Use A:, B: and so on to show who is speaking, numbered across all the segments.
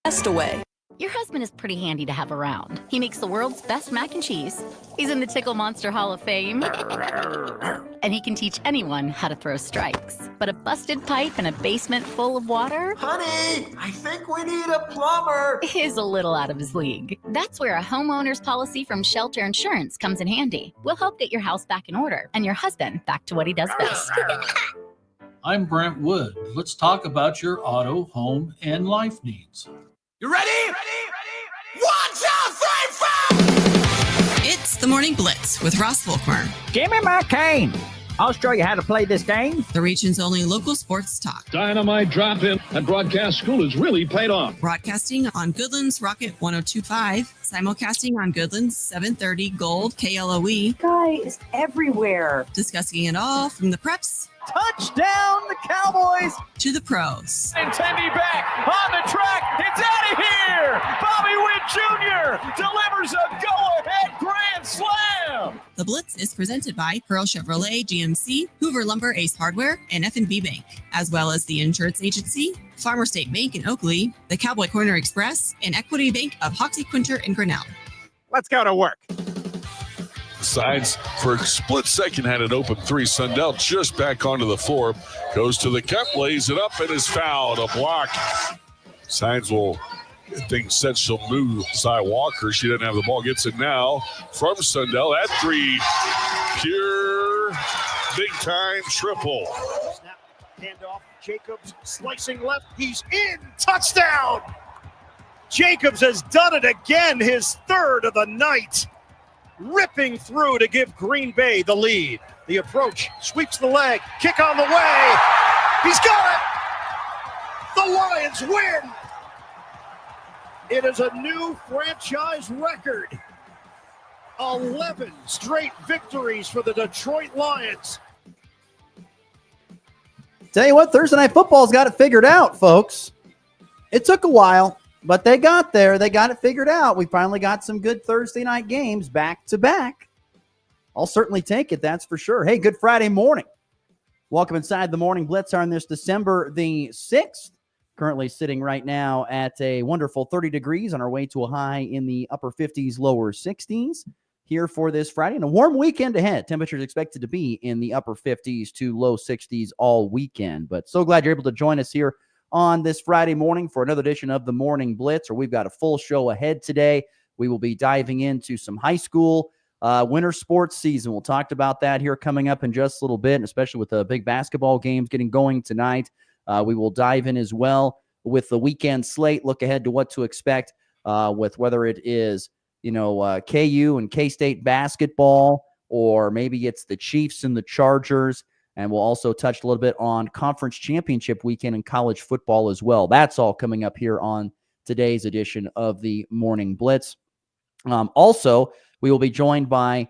A: Best away.
B: Your husband is pretty handy to have around. He makes the world's best mac and cheese. He's in the Tickle Monster Hall of Fame. And he can teach anyone how to throw strikes. But a busted pipe and a basement full of water?
C: Honey, I think we need a plumber.
B: Is a little out of his league. That's where a homeowner's policy from Shelter Insurance comes in handy. We'll help get your house back in order and your husband back to what he does best.
D: I'm Brent Wood. Let's talk about your auto, home, and life needs.
C: You ready? Ready? 1, 2, 3, 4!
A: It's the Morning Blitz with Ross Volkmer.
E: Give me my cane. I'll show you how to play this game.
A: The region's only local sports talk.
F: Dynamite drop-in at broadcast school has really paid off.
A: Broadcasting on Goodland's Rocket 102.5, simulcasting on Goodland's 730 Gold KLOE.
G: Guy is everywhere.
A: Discussing it all from the preps
E: Touchdown, the Cowboys!
A: to the pros.
H: And Tendy back on the track. It's out of here. Bobby Witt Jr. delivers a go-ahead grand slam.
A: The Blitz is presented by Pearl Chevrolet GMC, Hoover Lumber Ace Hardware, and F&B Bank, as well as the Insurance Agency, Farmer State Bank in Oakley, the Cowboy Corner Express, and Equity Bank of Hoxie, Quinter, and Grinnell.
E: Let's go to work.
I: Sides for a split second had an open three. Sundell just back onto the floor. Goes to the cup, lays it up, and is fouled. A block. Sides will get things set. She'll move Cy Walker. She doesn't have the ball. Gets it now from Sundell. That three, pure big-time triple.
J: Snap, handoff. Jacobs slicing left. He's in. Touchdown! Jacobs has done it again. His third of the night. Ripping through to give Green Bay the lead. The approach, sweeps the leg, kick on the way. He's got it! The Lions win! It is a new franchise record. 11 straight victories for the Detroit Lions.
K: Tell you what, Thursday Night Football's got it figured out, folks. It took a while, but they got there. They got it figured out. We finally got some good Thursday night games back to back. I'll certainly take it, that's for sure. Hey, good Friday morning. Welcome inside the Morning Blitz on this December the 6th. Currently sitting right now at a wonderful 30 degrees on our way to a high in the upper 50s, lower 60s here for this Friday. And a warm weekend ahead. Temperatures expected to be in the upper 50s to low 60s all weekend. But so glad you're able to join us here on this Friday morning for another edition of the Morning Blitz, where we've got a full show ahead today. We will be diving into some high school winter sports season. We'll talk about that here coming up in just a little bit, especially with the big basketball games getting going tonight. We will dive in as well with the weekend slate, look ahead to what to expect with whether it is, KU and K-State basketball, or maybe it's the Chiefs and the Chargers. And we'll also touch a little bit on conference championship weekend in college football as well. That's all coming up here on today's edition of the Morning Blitz. Also, we will be joined by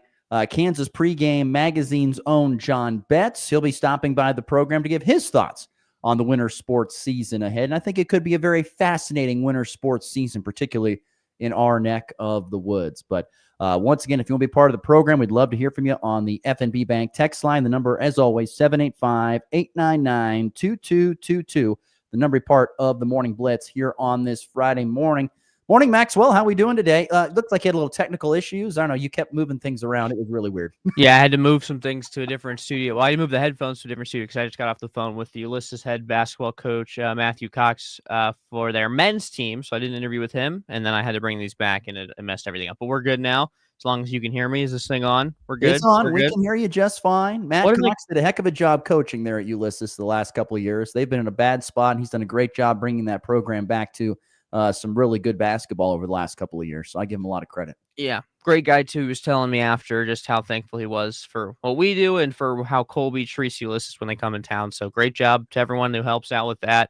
K: Kansas Pregame Magazine's own John Betts. He'll be stopping by the program to give his thoughts on the winter sports season ahead. And I think it could be a very fascinating winter sports season, particularly in our neck of the woods. But once again, if you want to be part of the program, we'd love to hear from you on the F&B Bank text line. The number, as always, 785-899-2222. The number part of the Morning Blitz here on this Friday morning. Morning, Maxwell. How we doing today? Looked like you had a little technical issues. I don't know. You kept moving things around. It was really weird.
L: Yeah, I had to move some things to a different studio. Well, I had to move the headphones to a different studio because I just got off the phone with the Ulysses head basketball coach, Matthew Cox, for their men's team. So I did an interview with him, and then I had to bring these back, and it messed everything up. But we're good now. As long as you can hear me. Is this thing on? We're good.
K: It's on.
L: We're
K: we
L: good.
K: can hear you just fine. Matt Cox did a heck of a job coaching there at Ulysses the last couple of years. They've been in a bad spot, and he's done a great job bringing that program back to some really good basketball over the last couple of years. So I give him a lot of credit.
L: Yeah. Great guy, too. He was telling me after just how thankful he was for what we do and for how Colby treats Ulysses when they come in town. So great job to everyone who helps out with that.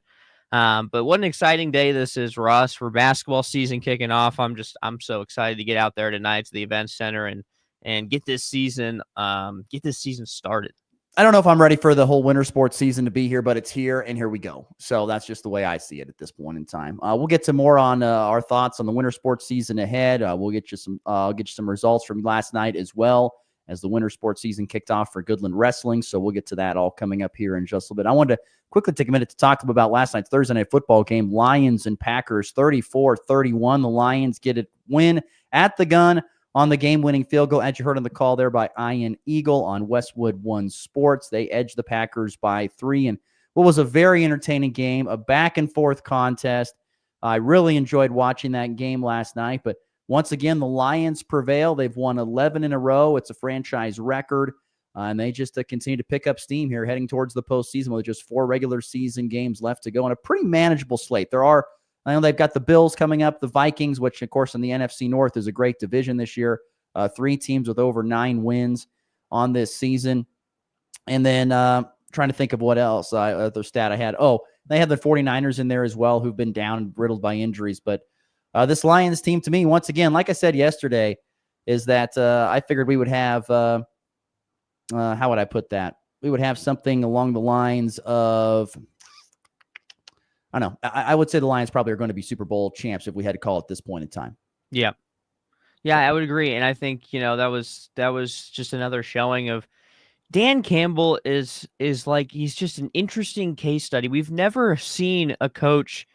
L: But what an exciting day this is, Ross, for basketball season kicking off. I'm so excited to get out there tonight to the event center and get this season started.
K: I don't know if I'm ready for the whole winter sports season to be here, but it's here, and here we go. So that's just the way I see it at this point in time. We'll get to more on our thoughts on the winter sports season ahead. We'll get you some results from last night as well as the winter sports season kicked off for Goodland Wrestling. So we'll get to that all coming up here in just a little bit. I wanted to quickly take a minute to talk about last night's Thursday night football game. Lions and Packers 34-31. The Lions get a win at the gun on the game-winning field goal, as you heard on the call there by Ian Eagle on Westwood One Sports. They edged the Packers by 3 in what was a very entertaining game, a back-and-forth contest. I really enjoyed watching that game last night, but once again, the Lions prevail. They've won 11 in a row. It's a franchise record, and they just continue to pick up steam here heading towards the postseason with just 4 regular season games left to go and a pretty manageable slate. I know they've got the Bills coming up, the Vikings, which, of course, in the NFC North is a great division this year. 3 teams with over 9 wins on this season. And then trying to think of what else, the stat I had. Oh, they have the 49ers in there as well, who've been down and riddled by injuries. But this Lions team, to me, once again, like I said yesterday, is that I figured we would have, how would I put that? We would have something along the lines of, I don't know. I would say the Lions probably are going to be Super Bowl champs if we had to call it this point in time.
L: Yeah. Yeah, I would agree. And I think, that was just another showing of Dan Campbell is like, he's just an interesting case study. We've never seen a coach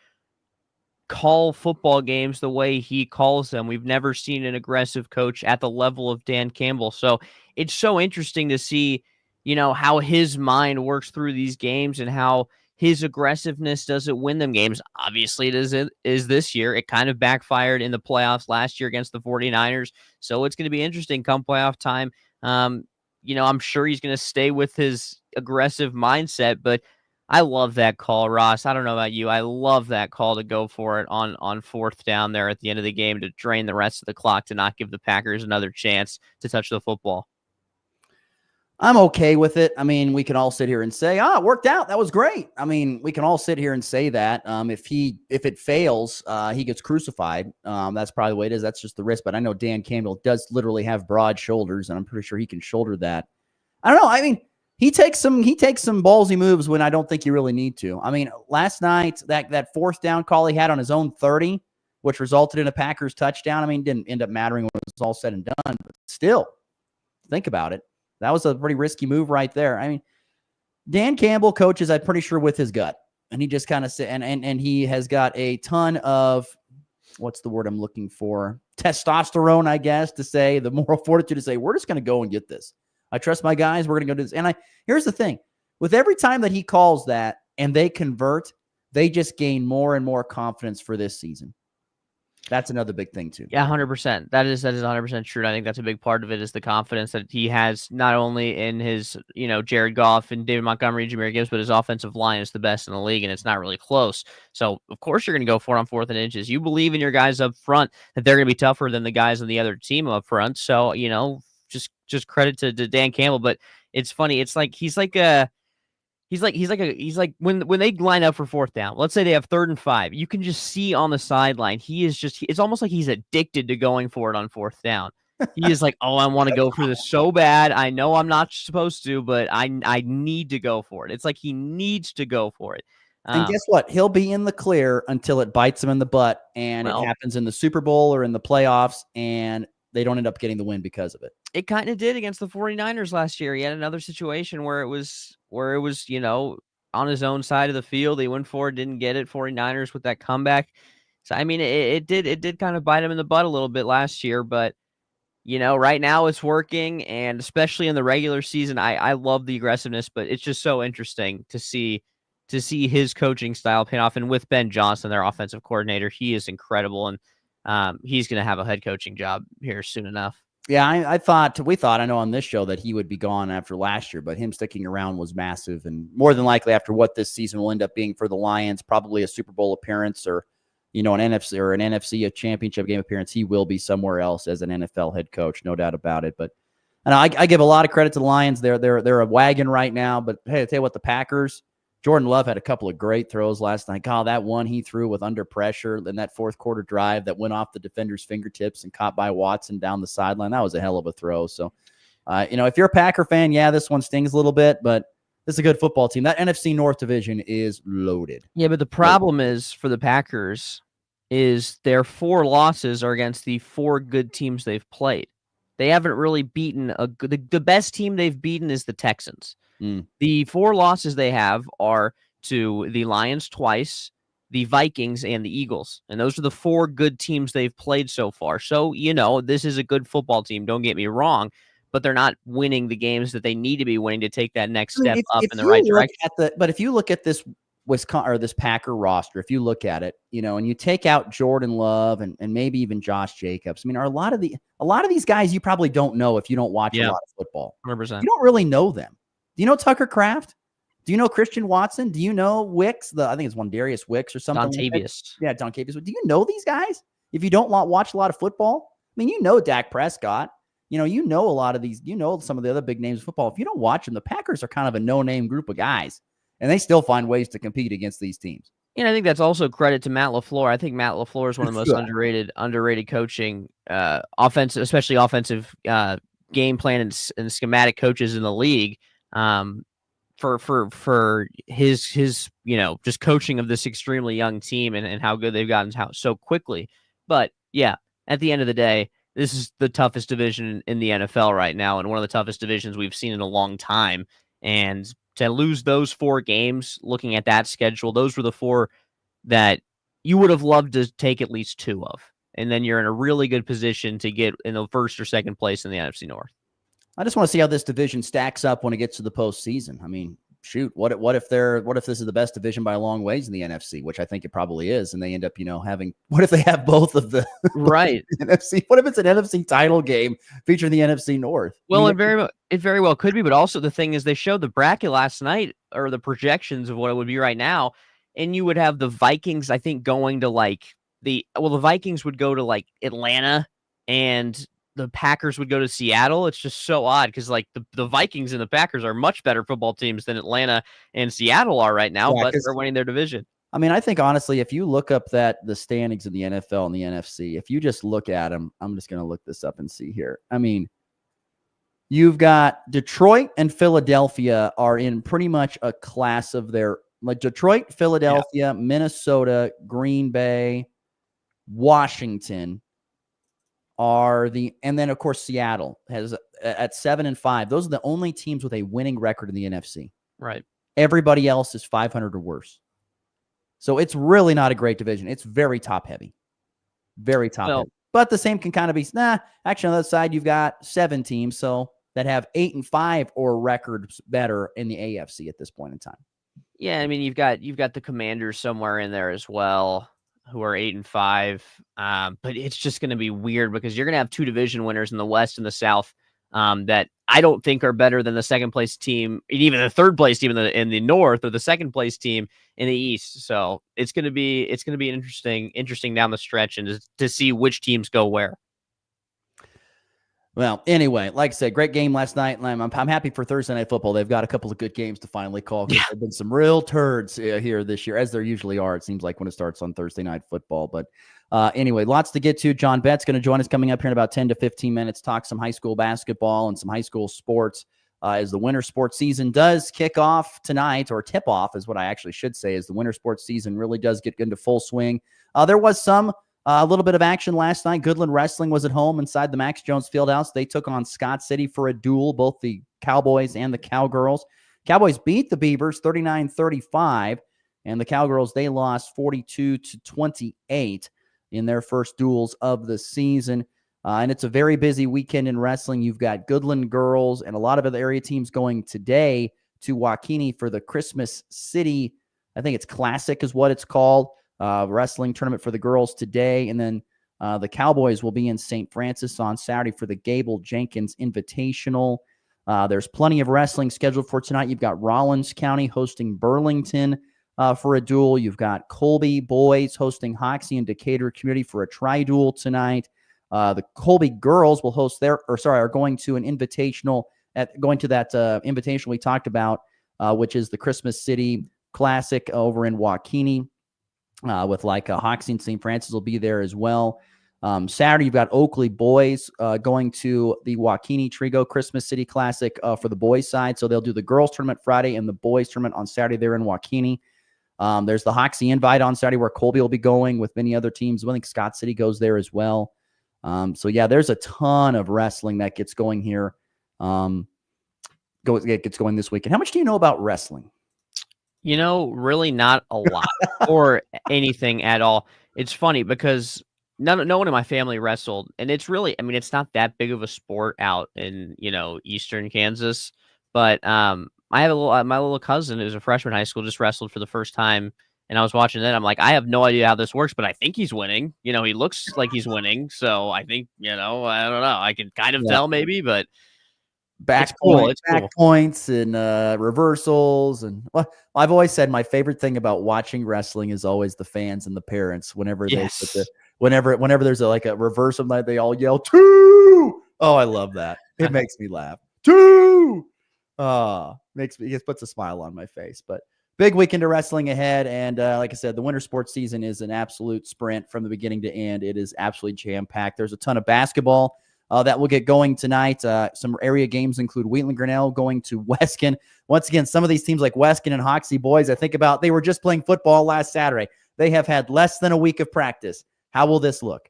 L: call football games the way he calls them. We've never seen an aggressive coach at the level of Dan Campbell. So it's so interesting to see, how his mind works through these games and how his aggressiveness doesn't win them games. Obviously, it is this year. It kind of backfired in the playoffs last year against the 49ers. So it's going to be interesting come playoff time. I'm sure he's going to stay with his aggressive mindset, but I love that call, Ross. I don't know about you. I love that call to go for it on 4th down there at the end of the game to drain the rest of the clock, to not give the Packers another chance to touch the football.
K: I'm okay with it. I mean, we can all sit here and say, it worked out. That was great. I mean, we can all sit here and say that. If it fails, he gets crucified. That's probably the way it is. That's just the risk. But I know Dan Campbell does literally have broad shoulders, and I'm pretty sure he can shoulder that. I don't know. I mean, he takes some ballsy moves when I don't think you really need to. I mean, last night, that 4th down call he had on his own 30, which resulted in a Packers touchdown. I mean, didn't end up mattering when it was all said and done, but still, think about it. That was a pretty risky move right there. I mean, Dan Campbell coaches, I'm pretty sure, with his gut. And he just kind of and he has got a ton of, what's the word I'm looking for? Testosterone, I guess, to say, the moral fortitude to say, we're just going to go and get this. I trust my guys. We're going to go do this. And here's the thing. With every time that he calls that and they convert, they just gain more and more confidence for this season. That's another big thing too.
L: Yeah, 100%. That is 100% true. And I think that's a big part of it is the confidence that he has not only in his, Jared Goff and David Montgomery, Jahmyr Gibbs, but his offensive line is the best in the league, and it's not really close. So of course you're going to go for it on 4th and inches. You believe in your guys up front that they're going to be tougher than the guys on the other team up front. So just credit to Dan Campbell. But it's funny. It's like he's like when they line up for 4th down, let's say they have 3rd and 5, you can just see on the sideline, it's almost like he's addicted to going for it on 4th down. He is like, I want to go for this so bad. I know I'm not supposed to, but I need to go for it. It's like he needs to go for it.
K: And guess what? He'll be in the clear until it bites him in the butt, and it happens in the Super Bowl or in the playoffs, and they don't end up getting the win because of it.
L: It kind of did against the 49ers last year. He had another situation where it was, on his own side of the field. They went for it, didn't get it. 49ers with that comeback. So, I mean, it did kind of bite him in the butt a little bit last year, but, right now it's working. And especially in the regular season, I love the aggressiveness, but it's just so interesting to see his coaching style pay off. And with Ben Johnson, their offensive coordinator, he is incredible. And he's going to have a head coaching job here soon enough.
K: Yeah, we thought, I know on this show, that he would be gone after last year, but him sticking around was massive. And more than likely after what this season will end up being for the Lions, probably a Super Bowl appearance or, an NFC, a championship game appearance, he will be somewhere else as an NFL head coach, no doubt about it. But I give a lot of credit to the Lions. They're a wagon right now, but hey, I tell you what, the Packers, Jordan Love had a couple of great throws last night. God, that one he threw with under pressure in that 4th quarter drive that went off the defender's fingertips and caught by Watson down the sideline. That was a hell of a throw. So, if you're a Packer fan, yeah, this one stings a little bit, but this is a good football team. That NFC North division is loaded.
L: Yeah, but the problem is for the Packers is their 4 losses are against the 4 good teams they've played. they haven't really beaten the best team they've beaten is the Texans.
K: Mm.
L: The 4 losses they have are to the Lions twice, the Vikings, and the Eagles. And those are the 4 good teams they've played so far. So, this is a good football team. Don't get me wrong, but they're not winning the games that they need to be winning to take that next step up in the right direction.
K: But if you look at this Wisconsin or this Packer roster, if you look at it, and you take out Jordan Love and maybe even Josh Jacobs, I mean, are a lot of these guys you probably don't know if you don't watch a lot of football.
L: 100%.
K: You don't really know them. Do you know Tucker Kraft? Do you know Christian Watson? Do you know Wicks? I think it's one Darius Wicks or something.
L: Dontavius.
K: Yeah, Dontavius. Do you know these guys? If you don't watch a lot of football, I mean, Dak Prescott. You know a lot of these. Some of the other big names of football. If you don't watch them, the Packers are kind of a no-name group of guys, and they still find ways to compete against these teams.
L: And I think that's also credit to Matt LaFleur. I think Matt LaFleur is one of the most underrated coaching, especially offensive game plan and schematic coaches in the league. For his just coaching of this extremely young team and how good they've gotten so quickly. But yeah, at the end of the day, this is the toughest division in the NFL right now, and one of the toughest divisions we've seen in a long time. And to lose those 4 games, looking at that schedule, those were the 4 that you would have loved to take at least 2 of. And then you're in a really good position to get in the first or second place in the NFC North.
K: I just want to see how this division stacks up when it gets to the postseason. I mean, shoot, what if this is the best division by a long ways in the NFC, which I think it probably is, and they end up, having, what if they have both of the
L: right
K: NFC? What if it's an NFC title game featuring the NFC North?
L: Well, it very well could be, but also the thing is they showed the bracket last night, or the projections of what it would be right now, and you would have the Vikings, I think, going to the Vikings would go to Atlanta, and the Packers would go to Seattle. It's just so odd because the Vikings and the Packers are much better football teams than Atlanta and Seattle are right now, but they're winning their division.
K: I mean, I think honestly, if you look up the standings in the NFL and the NFC, if you just look at them, I'm just going to look this up and see here. I mean, you've got Detroit and Philadelphia are in pretty much a class of their, Detroit, Philadelphia, Minnesota, Green Bay, Washington, and then of course Seattle has at 7-5. Those are the only teams with a winning record in the NFC.
L: Right.
K: Everybody else is 500 or worse. So it's really not a great division. It's very top heavy. Very top heavy. But the same can kind of be, actually on the other side, you've got 7 teams that have 8-5 or records better in the AFC at this point in time.
L: Yeah, I mean, you've got the Commanders somewhere in there as well, who are 8-5. But it's just going to be weird because you're going to have 2 division winners in the West and the South that I don't think are better than the second place team, and even the third place team in the North, or the second place team in the East. So it's going to be interesting down the stretch and to see which teams go where.
K: Well, anyway, like I said, great game last night. I'm happy for Thursday Night Football. They've got a couple of good games to finally call. Yeah. There have been some real turds here this year, as there usually are, it seems like, when it starts on Thursday Night Football. But anyway, lots to get to. John Bett's going to join us coming up here in about 10 to 15 minutes, talk some high school basketball and some high school sports as the winter sports season does kick off tonight, or tip off is what I actually should say, as the winter sports season really does get into full swing. There was a little bit of action last night. Goodland Wrestling was at home inside the Max Jones Fieldhouse. They took on Scott City for a duel, both the Cowboys and the Cowgirls. Cowboys beat the Beavers 39-35, and the Cowgirls, they lost 42-28 in their first duels of the season. And it's a very busy weekend in wrestling. You've got Goodland girls and a lot of other area teams going today to Waukene for the Christmas City, I think it's Classic is what it's called, wrestling tournament for the girls today. And then the Cowboys will be in St. Francis on Saturday for the Gable Jenkins Invitational. There's plenty of wrestling scheduled for tonight. You've got Rollins County hosting Burlington for a duel. You've got Colby boys hosting Hoxie and Decatur Community for a tri-duel tonight. The Colby girls will host are going to an invitational invitational we talked about, which is the Christmas City Classic over in Waukene, with Hoxie and St. Francis will be there as well. Saturday, you've got Oakley boys going to the Waukene Trigo Christmas City Classic for the boys side. So they'll do the girls tournament Friday and the boys tournament on Saturday there in Waukene. There's the Hoxie Invite on Saturday where Colby will be going with many other teams. I think Scott City goes there as well. So yeah, there's a ton of wrestling that gets going here. Gets going this weekend. How much do you know about wrestling?
L: Really not a lot or anything at all. It's funny because no one in my family wrestled, and it's really, I mean, it's not that big of a sport out in, Eastern Kansas, but I have my little cousin who's a freshman in high school just wrestled for the first time, and I was watching that. I'm like, I have no idea how this works, but I think he's winning. He looks like he's winning, so I think, I don't know. I can kind of tell maybe, but
K: Back
L: cool.
K: points and reversals. And I've always said my favorite thing about watching wrestling is always the fans and the parents. Whenever whenever there's a reversal night, they all yell two. Oh, I love that. It makes me laugh. Two. It puts a smile on my face. But big weekend of wrestling ahead. And like I said, the winter sports season is an absolute sprint from the beginning to end. It is absolutely jam-packed. There's a ton of basketball that will get going tonight. Some area games include Wheatland Grinnell going to Weskin. Once again, some of these teams like Weskin and Hoxie boys, I think about, they were just playing football last Saturday. They have had less than a week of practice. How will this look?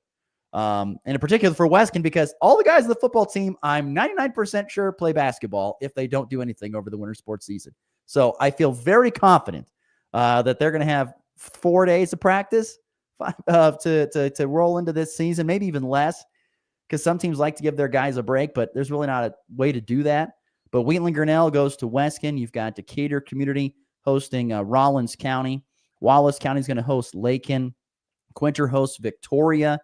K: And in particular for Weskin, because all the guys on the football team, I'm 99% sure play basketball if they don't do anything over the winter sports season. So I feel very confident that they're going to have 4 days of practice to roll into this season, maybe even less, because some teams like to give their guys a break, but there's really not a way to do that. But Wheatland Grinnell goes to Weskin. You've got Decatur Community hosting Rollins County. Wallace County is going to host Lakin. Quinter hosts Victoria.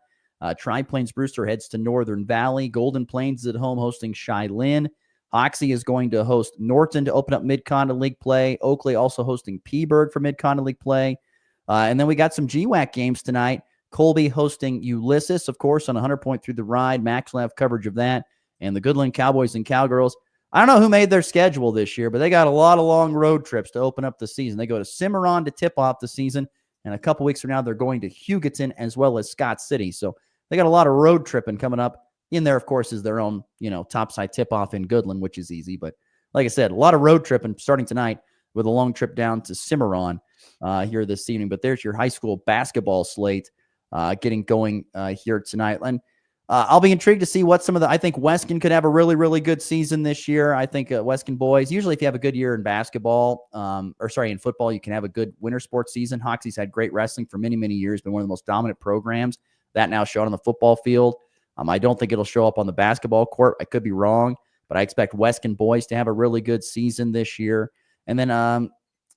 K: Tri-Plains Brewster heads to Northern Valley. Golden Plains is at home hosting Cheyenne. Hoxie is going to host Norton to open up Mid-Continent League play. Oakley also hosting Peaburg for Mid-Continent League play. And then we got some GWAC games tonight. Colby hosting Ulysses, of course, on 100 Point Through the Ride. Max will have coverage of that. And the Goodland Cowboys and Cowgirls. I don't know who made their schedule this year, but they got a lot of long road trips to open up the season. They go to Cimarron to tip off the season. And a couple weeks from now, they're going to Hugoton as well as Scott City. So they got a lot of road tripping coming up. In there, of course, is their own, topside tip-off in Goodland, which is easy. But like I said, a lot of road tripping starting tonight with a long trip down to Cimarron here this evening. But there's your high school basketball slate getting going here tonight. And I'll be intrigued to see what I think Weskin could have a really, really good season this year. I think Weskin boys, usually if you have a good year in basketball, in football, you can have a good winter sports season. Hoxie's had great wrestling for many, many years, been one of the most dominant programs. That now shown on the football field. I don't think it'll show up on the basketball court. I could be wrong, but I expect Weskin boys to have a really good season this year. And then,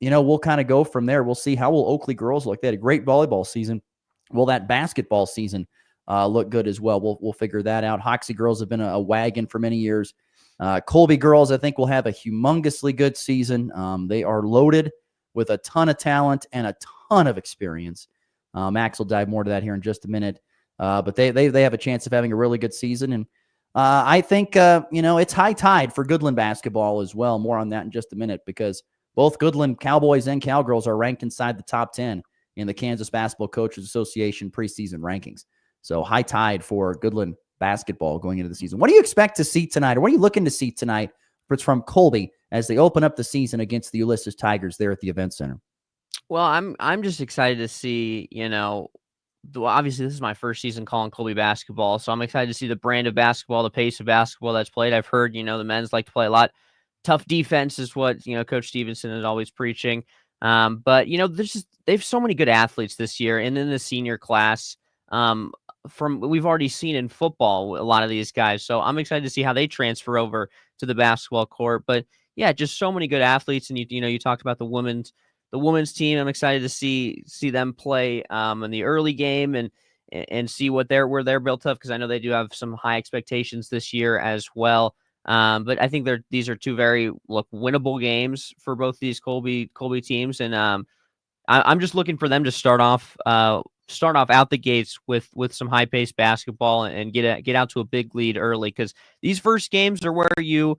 K: we'll kind of go from there. We'll see how will Oakley girls look. They had a great volleyball season. Will that basketball season look good as well? We'll figure that out. Hoxie girls have been a wagon for many years. Colby girls, I think, will have a humongously good season. They are loaded with a ton of talent and a ton of experience. Max will dive more to that here in just a minute. But they have a chance of having a really good season. And I think, it's high tide for Goodland basketball as well. More on that in just a minute, because both Goodland Cowboys and Cowgirls are ranked inside the top 10 in the Kansas Basketball Coaches Association preseason rankings. So high tide for Goodland basketball going into the season. What do you expect to see tonight? Or what are you looking to see tonight from Colby as they open up the season against the Ulysses Tigers there at the Event Center?
L: Well, I'm just excited to see, obviously this is my first season calling Colby basketball, so I'm excited to see the brand of basketball, the pace of basketball that's played. I've heard, the men's like to play a lot. Tough defense is what, Coach Stevenson is always preaching. But, they have so many good athletes this year. And in the senior class, we've already seen in football, a lot of these guys. So I'm excited to see how they transfer over to the basketball court. But yeah, just so many good athletes. And you talked about the women's team. I'm excited to see them play in the early game and see where they're built up, because I know they do have some high expectations this year as well. But I think these are two very winnable games for both these Colby teams, and I'm just looking for them to start off out the gates with some high paced basketball and get out to a big lead early, because these first games are where you're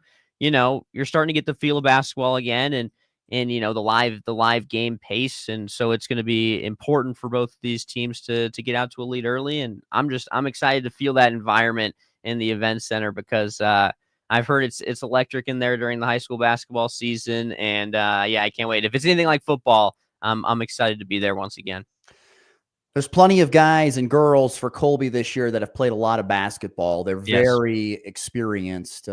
L: starting to get the feel of basketball again, and the live game pace. And so it's going to be important for both of these teams to get out to a lead early. And I'm excited to feel that environment in the event center, because I've heard it's electric in there during the high school basketball season. And I can't wait. If it's anything like football, I'm excited to be there once again.
K: There's plenty of guys and girls for Colby this year that have played a lot of basketball. They're very experienced.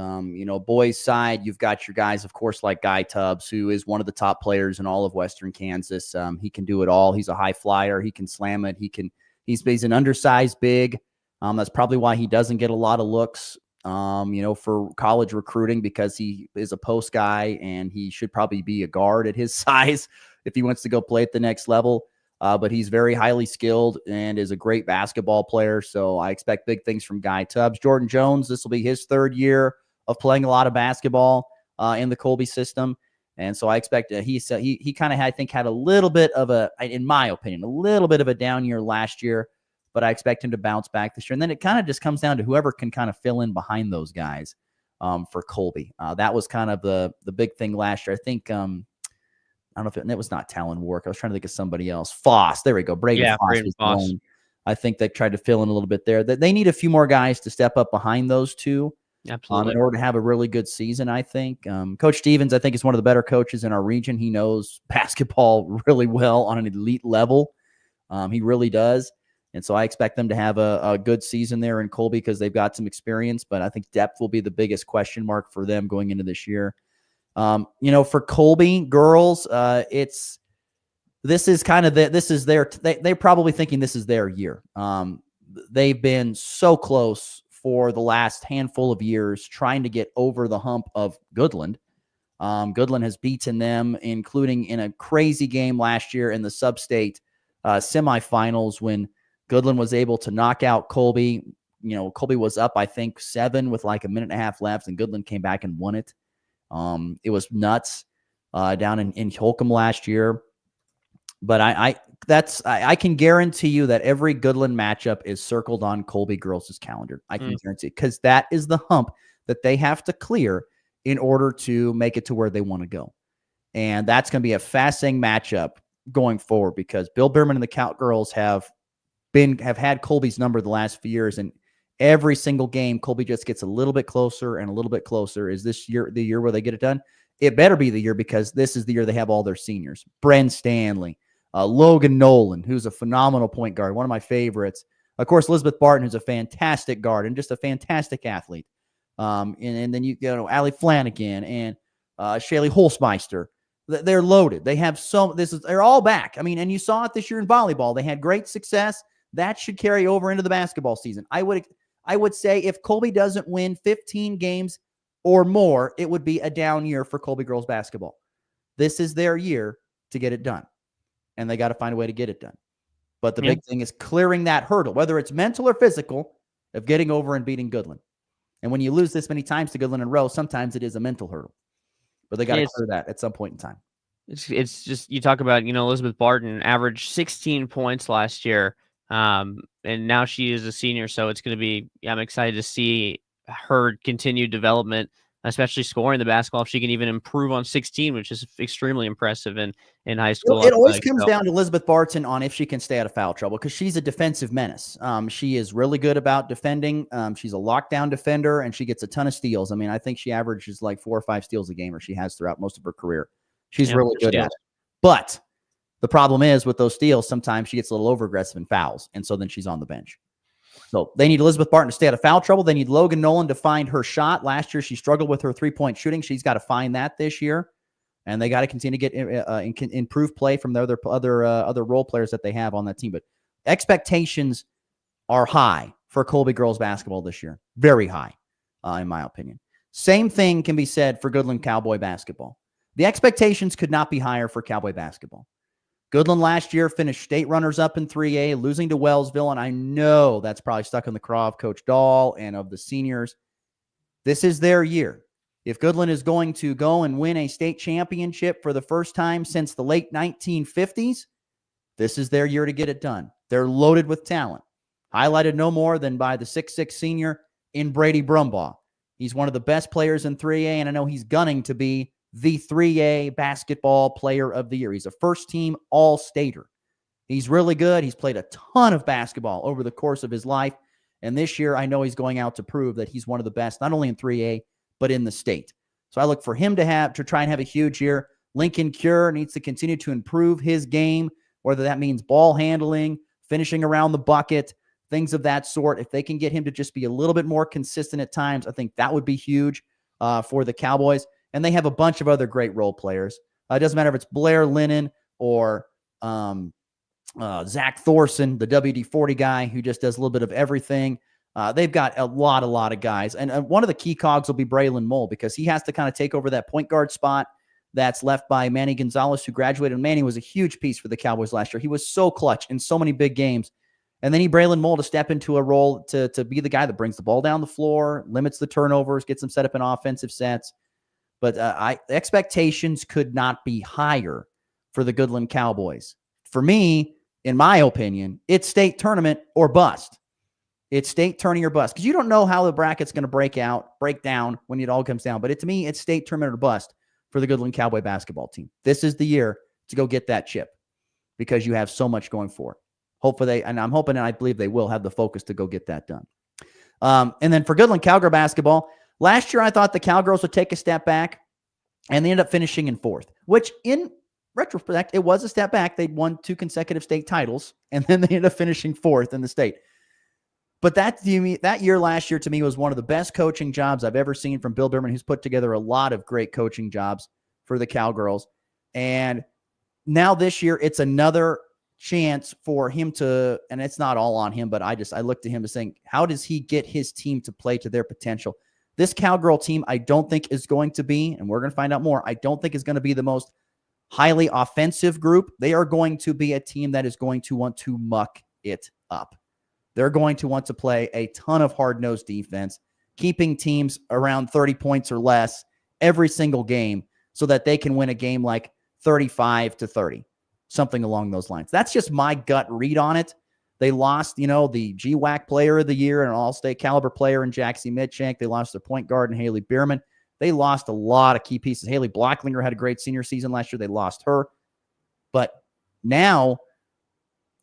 K: Boys side, you've got your guys, of course, like Guy Tubbs, who is one of the top players in all of Western Kansas. He can do it all. He's a high flyer. He can slam it. He's an undersized big. That's probably why he doesn't get a lot of looks, for college recruiting, because he is a post guy and he should probably be a guard at his size if he wants to go play at the next level. But he's very highly skilled and is a great basketball player. So I expect big things from Guy Tubbs. Jordan Jones, this will be his third year of playing a lot of basketball in the Colby system. And so I expect he kind of, I think, had a little bit of in my opinion, a little bit of a down year last year, but I expect him to bounce back this year. And then it kind of just comes down to whoever can kind of fill in behind those guys for Colby. That was kind of the big thing last year. I think, I don't know if it was not Talon Warwick. I was trying to think of somebody else. Foss. There we go. Braden Foss. I think they tried to fill in a little bit there. They need a few more guys to step up behind those two.
L: Absolutely.
K: In order to have a really good season, I think. Coach Stevens, I think, is one of the better coaches in our region. He knows basketball really well on an elite level. He really does. And so I expect them to have a good season there in Colby because they've got some experience. But I think depth will be the biggest question mark for them going into this year. For Colby girls, they're probably thinking this is their year. They've been so close for the last handful of years trying to get over the hump of Goodland. Goodland has beaten them, including in a crazy game last year in the sub-state semifinals when Goodland was able to knock out Colby. Colby was up, I think, 7 with like a minute and a half left, and Goodland came back and won it. It was nuts down in Holcomb last year. But I can guarantee you that every Goodland matchup is circled on Colby girls' calendar. I can guarantee it, because that is the hump that they have to clear in order to make it to where they want to go. And that's going to be a fascinating matchup going forward, because Bill Bierman and the Cowgirls have had Colby's number the last few years, and every single game, Colby just gets a little bit closer and a little bit closer. Is this year the year where they get it done? It better be the year, because this is the year they have all their seniors. Bren Stanley, Logan Nolan, who's a phenomenal point guard, one of my favorites. Of course, Elizabeth Barton, who's a fantastic guard and just a fantastic athlete. And then Allie Flanagan and Shaylee Holzmeister. They're loaded. They have they're all back. I mean, and you saw it this year in volleyball. They had great success. That should carry over into the basketball season. I would say if Colby doesn't win 15 games or more, it would be a down year for Colby girls basketball. This is their year to get it done, and they got to find a way to get it done. But the big thing is clearing that hurdle, whether it's mental or physical, of getting over and beating Goodland. And when you lose this many times to Goodland in a row, sometimes it is a mental hurdle. But they got to clear that at some point in time.
L: It's just, you talk about, Elizabeth Barton averaged 16 points last year. And now she is a senior, so it's going to be, I'm excited to see her continued development, especially scoring the basketball. If she can even improve on 16, which is extremely impressive in high school.
K: It always comes down to Elizabeth Barton on if she can stay out of foul trouble, because she's a defensive menace. She is really good about defending. She's a lockdown defender, and she gets a ton of steals. I mean, I think she averages like 4 or 5 steals a game, or she has throughout most of her career. She's really good at it. But the problem is with those steals, sometimes she gets a little over-aggressive in fouls, and so then she's on the bench. So they need Elizabeth Barton to stay out of foul trouble. They need Logan Nolan to find her shot. Last year, she struggled with her three-point shooting. She's got to find that this year, and they got to continue to get improved play from the other role players that they have on that team. But expectations are high for Colby girls basketball this year, very high, in my opinion. Same thing can be said for Goodland Cowboy basketball. The expectations could not be higher for Cowboy basketball. Goodland last year finished state runners-up in 3A, losing to Wellsville, and I know that's probably stuck in the craw of Coach Dahl and of the seniors. This is their year. If Goodland is going to go and win a state championship for the first time since the late 1950s, this is their year to get it done. They're loaded with talent, highlighted no more than by the 6'6" senior in Brady Brumbaugh. He's one of the best players in 3A, and I know he's gunning to be the 3A basketball player of the year. He's a first-team all-stater. He's really good. He's played a ton of basketball over the course of his life, and this year I know he's going out to prove that he's one of the best, not only in 3A, but in the state. So I look for him to try and have a huge year. Lincoln Cure needs to continue to improve his game, whether that means ball handling, finishing around the bucket, things of that sort. If they can get him to just be a little bit more consistent at times, I think that would be huge for the Cowboys. And they have a bunch of other great role players. It doesn't matter if it's Blair Lennon or Zach Thorson, the WD-40 guy who just does a little bit of everything. They've got a lot of guys. And one of the key cogs will be Braylon Mole, because he has to kind of take over that point guard spot that's left by Manny Gonzalez, who graduated. Manny was a huge piece for the Cowboys last year. He was so clutch in so many big games. And then Braylon Mole to step into a role to be the guy that brings the ball down the floor, limits the turnovers, gets them set up in offensive sets. But expectations could not be higher for the Goodland Cowboys. For me, in my opinion, it's state tournament or bust. It's state tourney or bust, because you don't know how the bracket's going to break down when it all comes down. But to me, it's state tournament or bust for the Goodland Cowboy basketball team. This is the year to go get that chip, because you have so much going for it. Hopefully I'm hoping and I believe they will have the focus to go get that done. And then for Goodland Cowgirl basketball, last year I thought the Cowgirls would take a step back, and they ended up finishing in 4th, which in retrospect, it was a step back. They'd won 2 consecutive state titles, and then they ended up finishing 4th in the state. But that year last year to me was one of the best coaching jobs I've ever seen from Bill Berman, who's put together a lot of great coaching jobs for the Cowgirls. And now this year, it's another chance for him to, and it's not all on him, but I looked at him as saying, how does he get his team to play to their potential? This Cowgirl team, I don't think is going to be, and we're going to find out more, I don't think is going to be the most highly offensive group. They are going to be a team that is going to want to muck it up. They're going to want to play a ton of hard-nosed defense, keeping teams around 30 points or less every single game so that they can win a game like 35-30, something along those lines. That's just my gut read on it. They lost, the GWAC player of the year and an all-state caliber player in Jaxie Midshank. They lost their point guard in Haley Bierman. They lost a lot of key pieces. Haley Blocklinger had a great senior season last year. They lost her. But now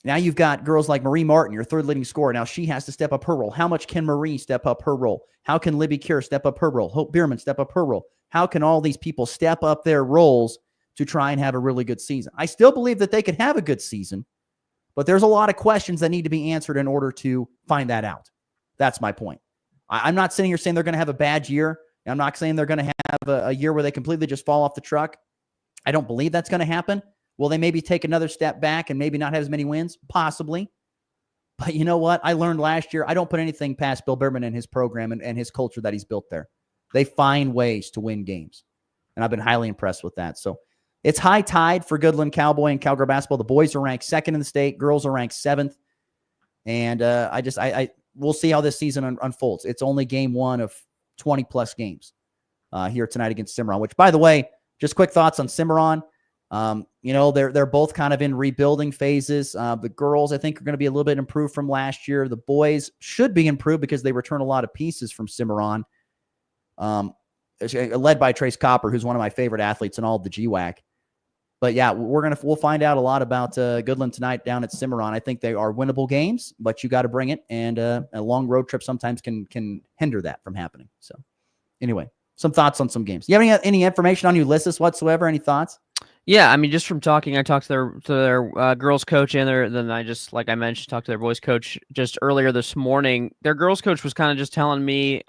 K: you've got girls like Marie Martin, your third leading scorer. Now she has to step up her role. How much can Marie step up her role? How can Libby Cure step up her role? Hope Bierman step up her role? How can all these people step up their roles to try and have a really good season? I still believe that they could have a good season, but there's a lot of questions that need to be answered in order to find that out. That's my point. I'm not sitting here saying they're going to have a bad year. I'm not saying they're going to have a year where they completely just fall off the truck. I don't believe that's going to happen. Will they maybe take another step back and maybe not have as many wins? Possibly. But you know what? I learned last year, I don't put anything past Bill Berman and his program and his culture that he's built there. They find ways to win games. And I've been highly impressed with that. So it's high tide for Goodland Cowboy and Cowgirl basketball. The boys are ranked 2nd in the state. Girls are ranked 7th. And we'll see how this season unfolds. It's only game 1 of 20-plus games here tonight against Cimarron, which, by the way, just quick thoughts on Cimarron. They're both kind of in rebuilding phases. The girls, I think, are going to be a little bit improved from last year. The boys should be improved because they return a lot of pieces from Cimarron, led by Trace Copper, who's one of my favorite athletes in all of the GWAC. But yeah, we'll find out a lot about Goodland tonight down at Cimarron. I think they are winnable games, but you got to bring it, and a long road trip sometimes can hinder that from happening. So anyway, some thoughts on some games. You have any information on Ulysses whatsoever? Any thoughts?
L: Yeah, I mean, just from talking, I talked to their girls coach, and then I just, like I mentioned, talked to their boys coach just earlier this morning. Their girls coach was kind of just telling me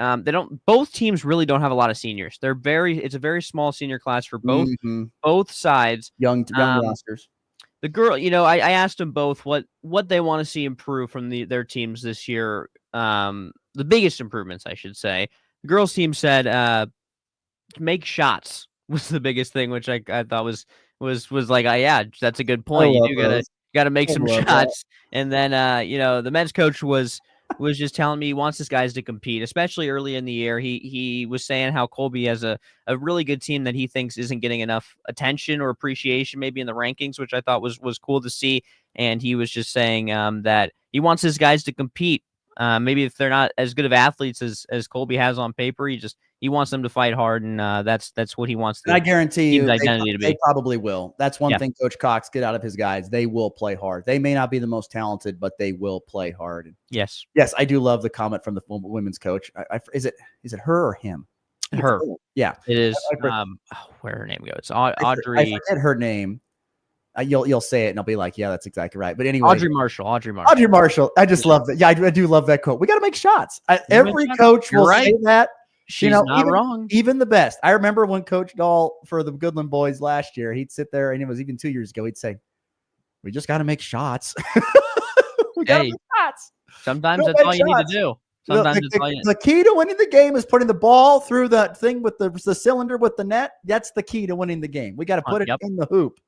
L: both teams really don't have a lot of seniors. It's a very small senior class for both sides.
K: Young rosters.
L: The girl, I asked them both what they want to see improve from their teams this year. The biggest improvements, I should say. The girls team said make shots was the biggest thing, which I thought was like, yeah, that's a good point. You gotta make some shots. And then the men's coach was just telling me he wants his guys to compete, especially early in the year. He was saying how Colby has a really good team that he thinks isn't getting enough attention or appreciation maybe in the rankings, which I thought was cool to see. And he was just saying that he wants his guys to compete. Maybe if they're not as good of athletes as Colby has on paper, he wants them to fight hard, and that's what he wants.
K: I guarantee you,
L: they
K: probably will. That's one thing Coach Cox get out of his guys. They will play hard. They may not be the most talented, but they will play hard.
L: Yes,
K: I do love the comment from the women's coach. Is it her or him?
L: Her.
K: Yeah,
L: it is. Where her name goes, Audrey.
K: I forget her name. You'll say it and I'll be like, yeah, that's exactly right. But anyway,
L: Audrey Marshall.
K: I just love that. Yeah, I do love that quote. We got to make shots. Every coach will say that.
L: She's not wrong.
K: Even the best. I remember when Coach Dahl for the Goodland boys last year, he'd sit there, and it was even 2 years ago. He'd say, "We just got to make shots. We got to make shots.
L: Sometimes that's all you need to do. Sometimes
K: the key to winning the game is putting the ball through that thing with the cylinder with the net. That's the key to winning the game. We got to put it in the hoop.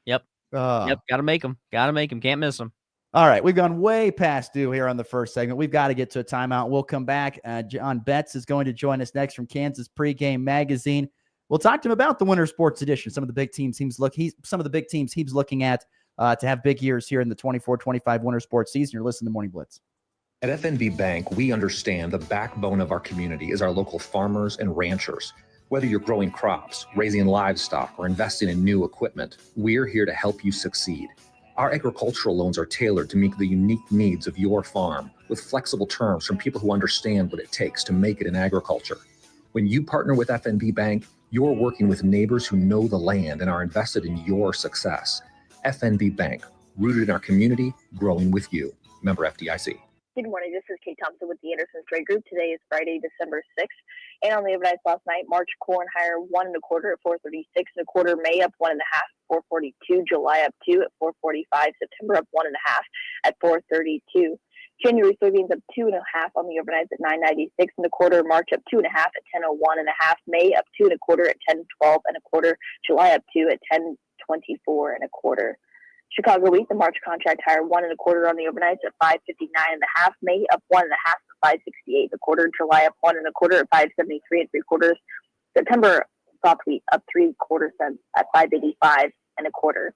L: Yep. Got to make them. Can't miss them.
K: All right. We've gone way past due here on the first segment. We've got to get to a timeout. We'll come back. John Betts is going to join us next from Kansas Pregame Magazine. We'll talk to him about the Winter Sports Edition. Some of the big teams he's looking at to have big years here in the 24-25 Winter Sports season. You're listening to Morning Blitz.
M: At FNB Bank, we understand the backbone of our community is our local farmers and ranchers. Whether you're growing crops, raising livestock, or investing in new equipment, we're here to help you succeed. Our agricultural loans are tailored to meet the unique needs of your farm with flexible terms from people who understand what it takes to make it in agriculture. When you partner with FNB Bank, you're working with neighbors who know the land and are invested in your success. FNB Bank, rooted in our community, growing with you. Member FDIC.
N: Good morning. This is Kate Thompson with the Anderson Trade Group. Today is Friday, December 6th. And on the overnights last night, March corn higher 1 1/4 at 436 1/4. May up 1 1/2 442. July up 2 at 445. September up 1 1/2 at 432. January soybeans up 2 1/2 on the overnights at 996 1/4. March up 2 1/2 at 1001 1/2. May up 2 1/4 at 1012 1/4. July up 2 at 1024 1/4. Chicago wheat, the March contract higher 1 1/4 on the overnights at 559 1/2. May up 1 1/2 at 568 1/4. July up 1 1/4 at 573 3/4. September soft wheat up 3/4 cents at 585 1/4.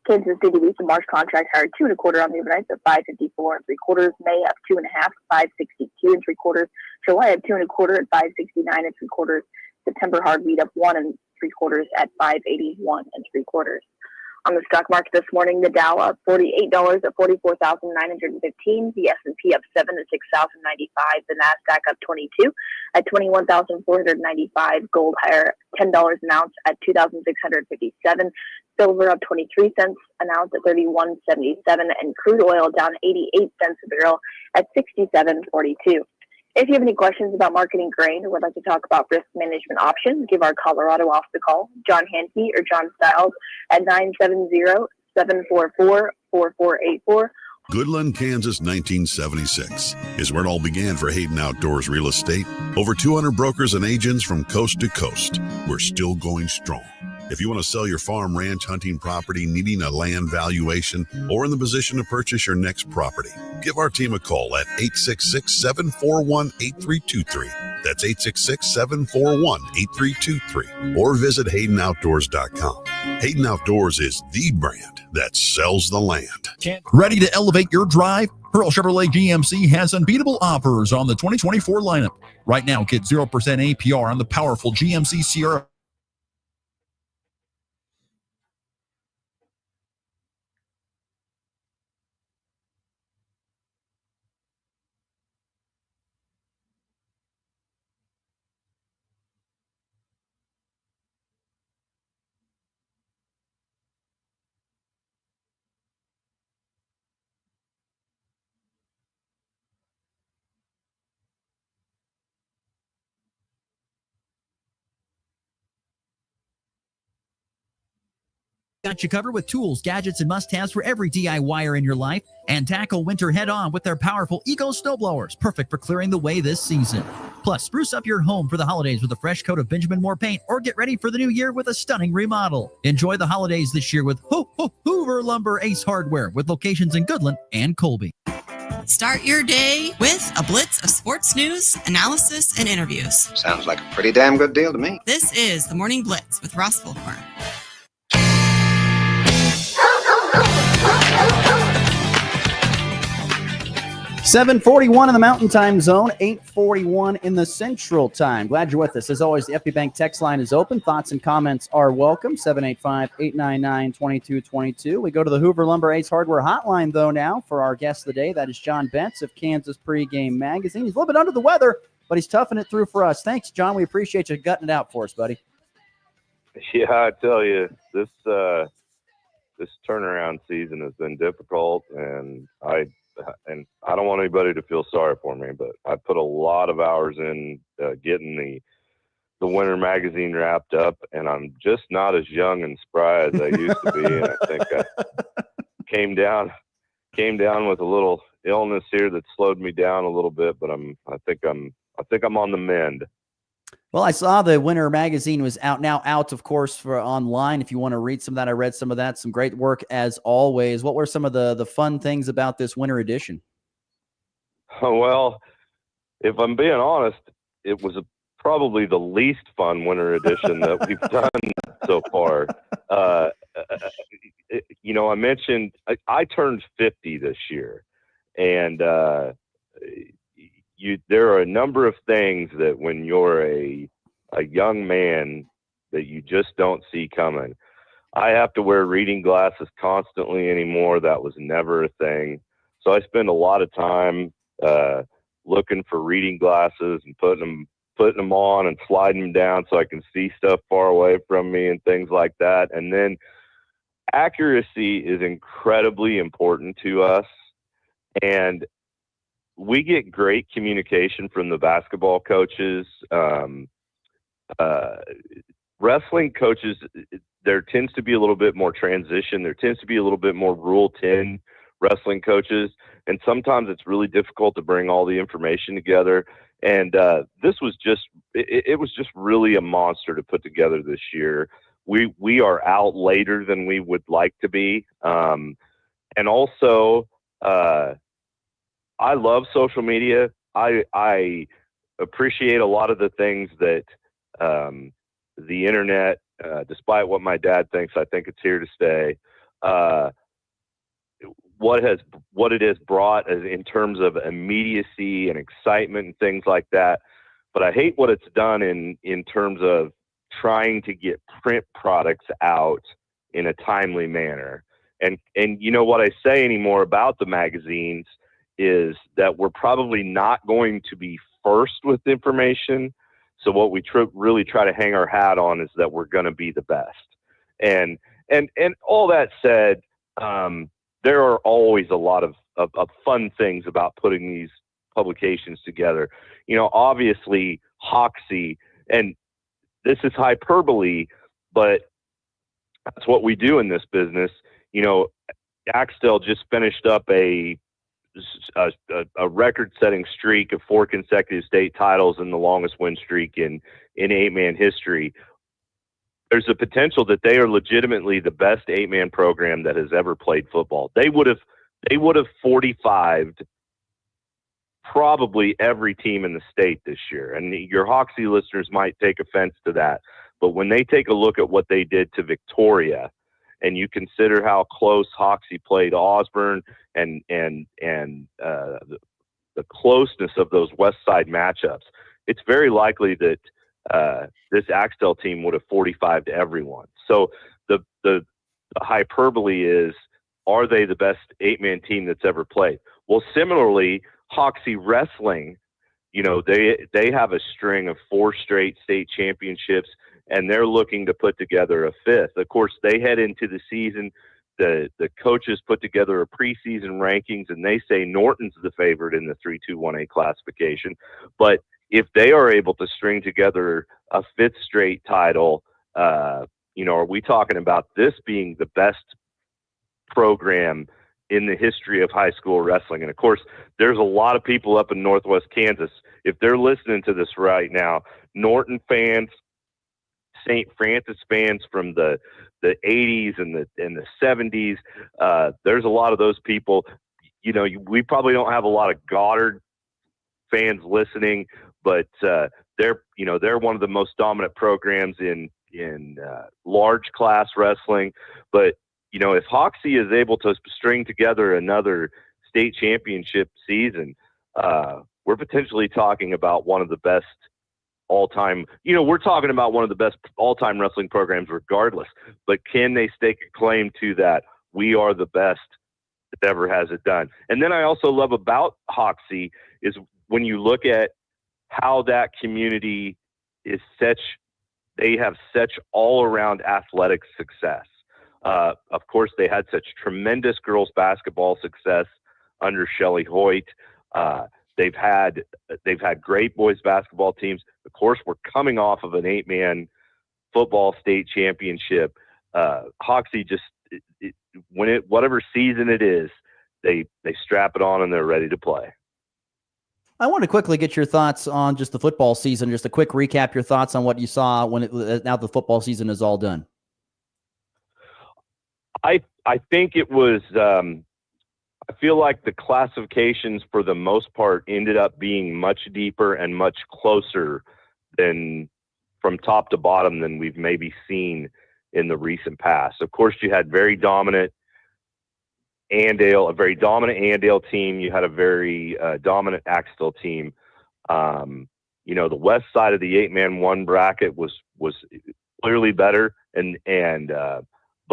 N: Kansas City wheat, the March contract higher 2 1/4 on the overnights at 554 3/4. May up 2 1/2 at 562 3/4. July up 2 1/4 at 569 3/4. September hard wheat up 1 3/4 at 581 3/4. On the stock market this morning, the Dow up $48 at 44,915. The S&P up 7 at 6,095. The Nasdaq up 22 at 21,495. Gold higher $10 an ounce at 2,657. Silver up 23 cents an ounce at 31.77, and crude oil down 88 cents a barrel at 67.42. If you have any questions about marketing grain or would like to talk about risk management options, give our Colorado office a call, John Hankey or John Stiles at 970-744-4484.
O: Goodland, Kansas, 1976 is where it all began for Hayden Outdoors Real Estate. Over 200 brokers and agents from coast to coast. We're still going strong. If you want to sell your farm, ranch, hunting property, needing a land valuation, or in the position to purchase your next property, give our team a call at 866-741-8323. That's 866-741-8323. Or visit HaydenOutdoors.com. Hayden Outdoors is the brand that sells the land.
P: Ready to elevate your drive? Pearl Chevrolet GMC has unbeatable offers on the 2024 lineup. Right now, get 0% APR on the powerful GMC Sierra.
Q: Got you covered with tools, gadgets, and must-haves for every DIYer in your life, and tackle winter head-on with their powerful Eco snowblowers, perfect for clearing the way this season. Plus, spruce up your home for the holidays with a fresh coat of Benjamin Moore paint, or get ready for the new year with a stunning remodel. Enjoy the holidays this year with Hoover Lumber Ace Hardware, with locations in Goodland and Colby.
A: Start your day with a blitz of sports news, analysis, and interviews.
R: Sounds like a pretty damn good deal to me.
A: This is the Morning Blitz with Ross Volkmer.
K: 7:41 in the Mountain Time Zone, 8:41 in the Central Time. Glad you're with us. As always, the FB Bank text line is open. Thoughts and comments are welcome. 785-899-2222. We go to the Hoover Lumber Ace Hardware hotline, though, now for our guest of the day. That is John Betts of Kansas Pregame Magazine. He's a little bit under the weather, but he's toughing it through for us. Thanks, John. We appreciate you gutting it out for us, buddy.
S: Yeah, I tell you, this this turnaround season has been difficult, and I don't want anybody to feel sorry for me, but I put a lot of hours in getting the winter magazine wrapped up, and I'm just not as young and spry as I used to be. And I think I came down with a little illness here that slowed me down a little bit, but I think I'm on the mend.
K: Well, I saw the winter magazine was out, of course, for online. If you want to read some of that, I read some of that. Some great work as always. What were some of the fun things about this winter edition?
S: Well, if I'm being honest, it was probably the least fun winter edition that we've done so far. I mentioned I turned 50 this year, and there are a number of things that when you're a young man that you just don't see coming. I have to wear reading glasses constantly anymore. That was never a thing. So I spend a lot of time looking for reading glasses and putting them on and sliding them down so I can see stuff far away from me and things like that. And then accuracy is incredibly important to us. And we get great communication from the basketball coaches. Wrestling coaches, there tends to be a little bit more transition. There tends to be a little bit more Rule 10 wrestling coaches. And sometimes it's really difficult to bring all the information together. And this was just, it was just really a monster to put together this year. We are out later than we would like to be. And also, I love social media. I appreciate a lot of the things that the internet, despite what my dad thinks, I think it's here to stay. What it has brought in terms of immediacy and excitement and things like that. But I hate what it's done in terms of trying to get print products out in a timely manner. And you know what I say anymore about the magazines is that we're probably not going to be first with information. So what we really try to hang our hat on is that we're going to be the best. And all that said, there are always a lot of fun things about putting these publications together. Obviously Hoxie, and this is hyperbole, but that's what we do in this business. Axtell just finished up a record-setting streak of 4 consecutive state titles and the longest win streak in 8-man history. There's a potential that they are legitimately the best 8-man program that has ever played football. They would have 45'd probably every team in the state this year. And your Hoxie listeners might take offense to that, but when they take a look at what they did to Victoria, and you consider how close Hoxie played Osborne and the closeness of those West Side matchups, it's very likely that this Axtell team would have 45'd everyone. So the hyperbole is, are they the best 8-man team that's ever played? Well, similarly, Hoxie Wrestling, they have a string of 4 straight state championships, and they're looking to put together a 5th. Of course, they head into the season. The coaches put together a preseason rankings, and they say Norton's the favorite in the 3-2-1A classification. But if they are able to string together a 5th straight title, are we talking about this being the best program in the history of high school wrestling? And of course, there's a lot of people up in Northwest Kansas. If they're listening to this right now, Norton fans, St. Francis fans from the 80s and the 70s, there's a lot of those people. We probably don't have a lot of Goddard fans listening, but they're one of the most dominant programs in large class wrestling. But if Hoxie is able to string together another state championship season, we're potentially talking about one of the best all-time, we're talking about one of the best all-time wrestling programs regardless, but can they stake a claim to that? We are the best that ever has it done. And then I also love about Hoxie is when you look at how that community is they have such all-around athletic success. Of course, they had such tremendous girls basketball success under Shelley Hoyt. They've had great boys basketball teams. Of course, we're coming off of an 8-man football state championship. Hoxie just whatever season it is, they strap it on and they're ready to play.
K: I want to quickly get your thoughts on just the football season. Just a quick recap, your thoughts on what you saw now the football season is all done.
S: I think it was. I feel like the classifications for the most part ended up being much deeper and much closer than from top to bottom than we've maybe seen in the recent past. Of course, you had a very dominant Andale team. You had a very dominant Axtell team. The west side of the 8-man 1 bracket was clearly better, but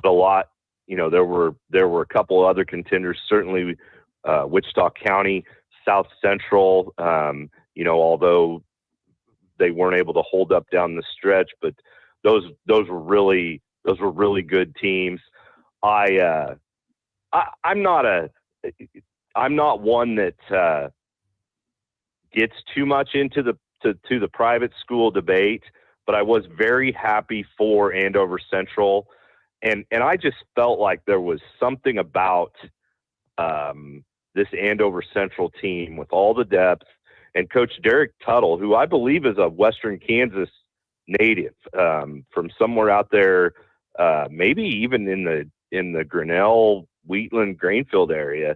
S: a lot. There were a couple other contenders. Certainly, Wichita County, South Central. Although they weren't able to hold up down the stretch, but those were really good teams. I'm not one that gets too much into the private school debate, but I was very happy for Andover Central. And I just felt like there was something about this Andover Central team with all the depth, and Coach Derek Tuttle, who I believe is a Western Kansas native from somewhere out there, maybe even in the Grinnell, Wheatland, Grainfield area.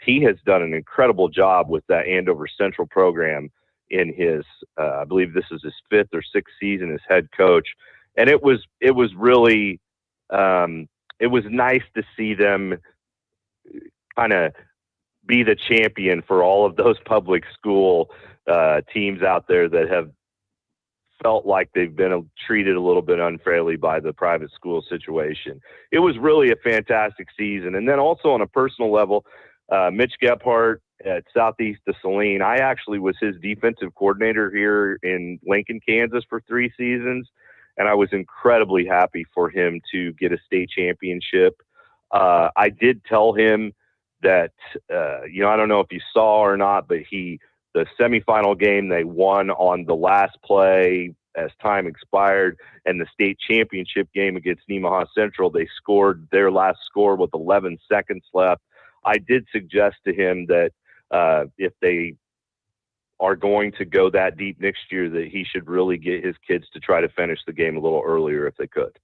S: He has done an incredible job with that Andover Central program in his, I believe this is his 5th or 6th season as head coach, and it was really. It was nice to see them kind of be the champion for all of those public school teams out there that have felt like they've been treated a little bit unfairly by the private school situation. It was really a fantastic season. And then also on a personal level, Mitch Gephardt at Southeast of Saline, I actually was his defensive coordinator here in Lincoln, Kansas for 3 seasons. And I was incredibly happy for him to get a state championship. I did tell him that, I don't know if you saw or not, but the semifinal game, they won on the last play as time expired, and the state championship game against Nemaha Central, they scored their last score with 11 seconds left. I did suggest to him that if they are going to go that deep next year, that he should really get his kids to try to finish the game a little earlier if they could.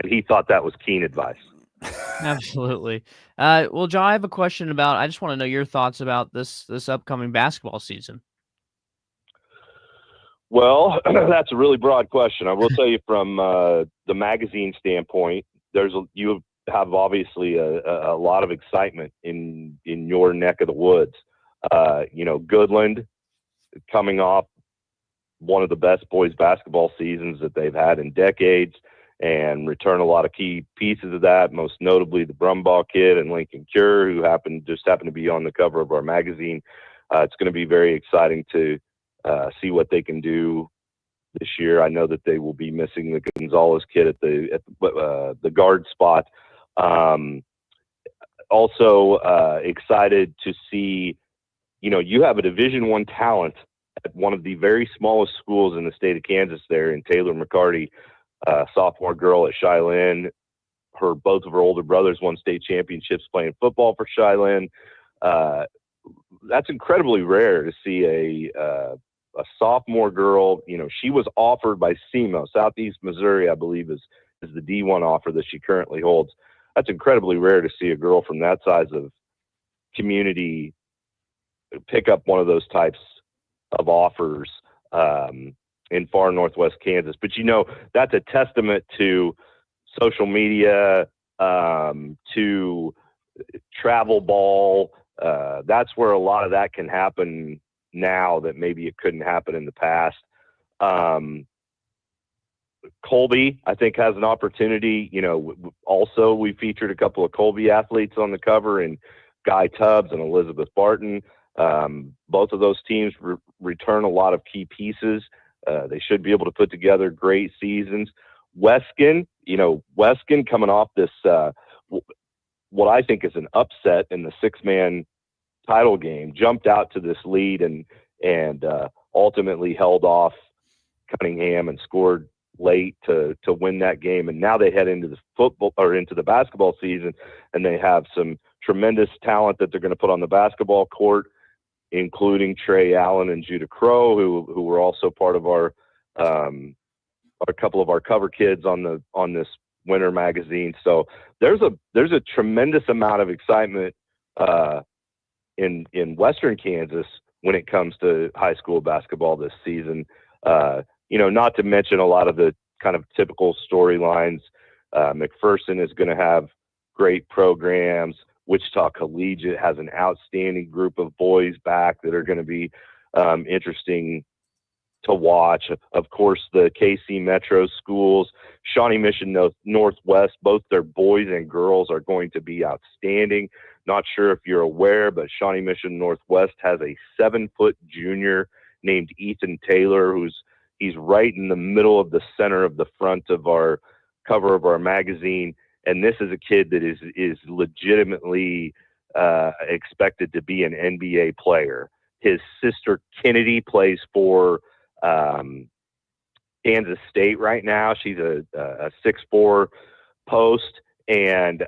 S: And he thought that was keen advice.
L: Absolutely. Well, John, I have a question I just want to know your thoughts about this upcoming basketball season.
S: Well, that's a really broad question. I will tell you from the magazine standpoint, you have obviously a lot of excitement in your neck of the woods. Goodland coming off one of the best boys basketball seasons that they've had in decades, and return a lot of key pieces of that, most notably the Brumbaugh kid and Lincoln Cure, who happened to be on the cover of our magazine. It's going to be very exciting to see what they can do this year. I know that they will be missing the Gonzalez kid at the guard spot. Also excited to see, you have a Division I talent at one of the very smallest schools in the state of Kansas there in Taylor McCarty, sophomore girl at Cheyenne. Both of her older brothers won state championships playing football for Cheyenne. That's incredibly rare to see a sophomore girl. She was offered by SEMO, Southeast Missouri, I believe is the D1 offer that she currently holds. That's incredibly rare to see a girl from that size of community pick up one of those types of offers in far northwest Kansas. But that's a testament to social media, to travel ball. That's where a lot of that can happen now that maybe it couldn't happen in the past. Colby, I think, has an opportunity. Also we featured a couple of Colby athletes on the cover, and Guy Tubbs and Elizabeth Barton. Both of those teams return a lot of key pieces. They should be able to put together great seasons. Weskin, Weskin coming off this, what I think is an upset in the 6-man title game, jumped out to this lead and ultimately held off Cunningham and scored late to win that game. And now they head into the basketball season, and they have some tremendous talent that they're going to put on the basketball court, including Trey Allen and Judah Crow, who were also part of a couple of our cover kids on this winter magazine. So there's a tremendous amount of excitement in Western Kansas when it comes to high school basketball this season. Not to mention a lot of the kind of typical storylines. McPherson is going to have great programs. Wichita Collegiate has an outstanding group of boys back that are going to be interesting to watch. Of course, the KC Metro schools, Shawnee Mission Northwest, both their boys and girls are going to be outstanding. Not sure if you're aware, but Shawnee Mission Northwest has a 7-foot junior named Ethan Taylor, he's right in the middle of the center of the front of our cover of our magazine. And this is a kid that is legitimately expected to be an NBA player. His sister Kennedy plays for Kansas State right now. She's a 6'4" post, and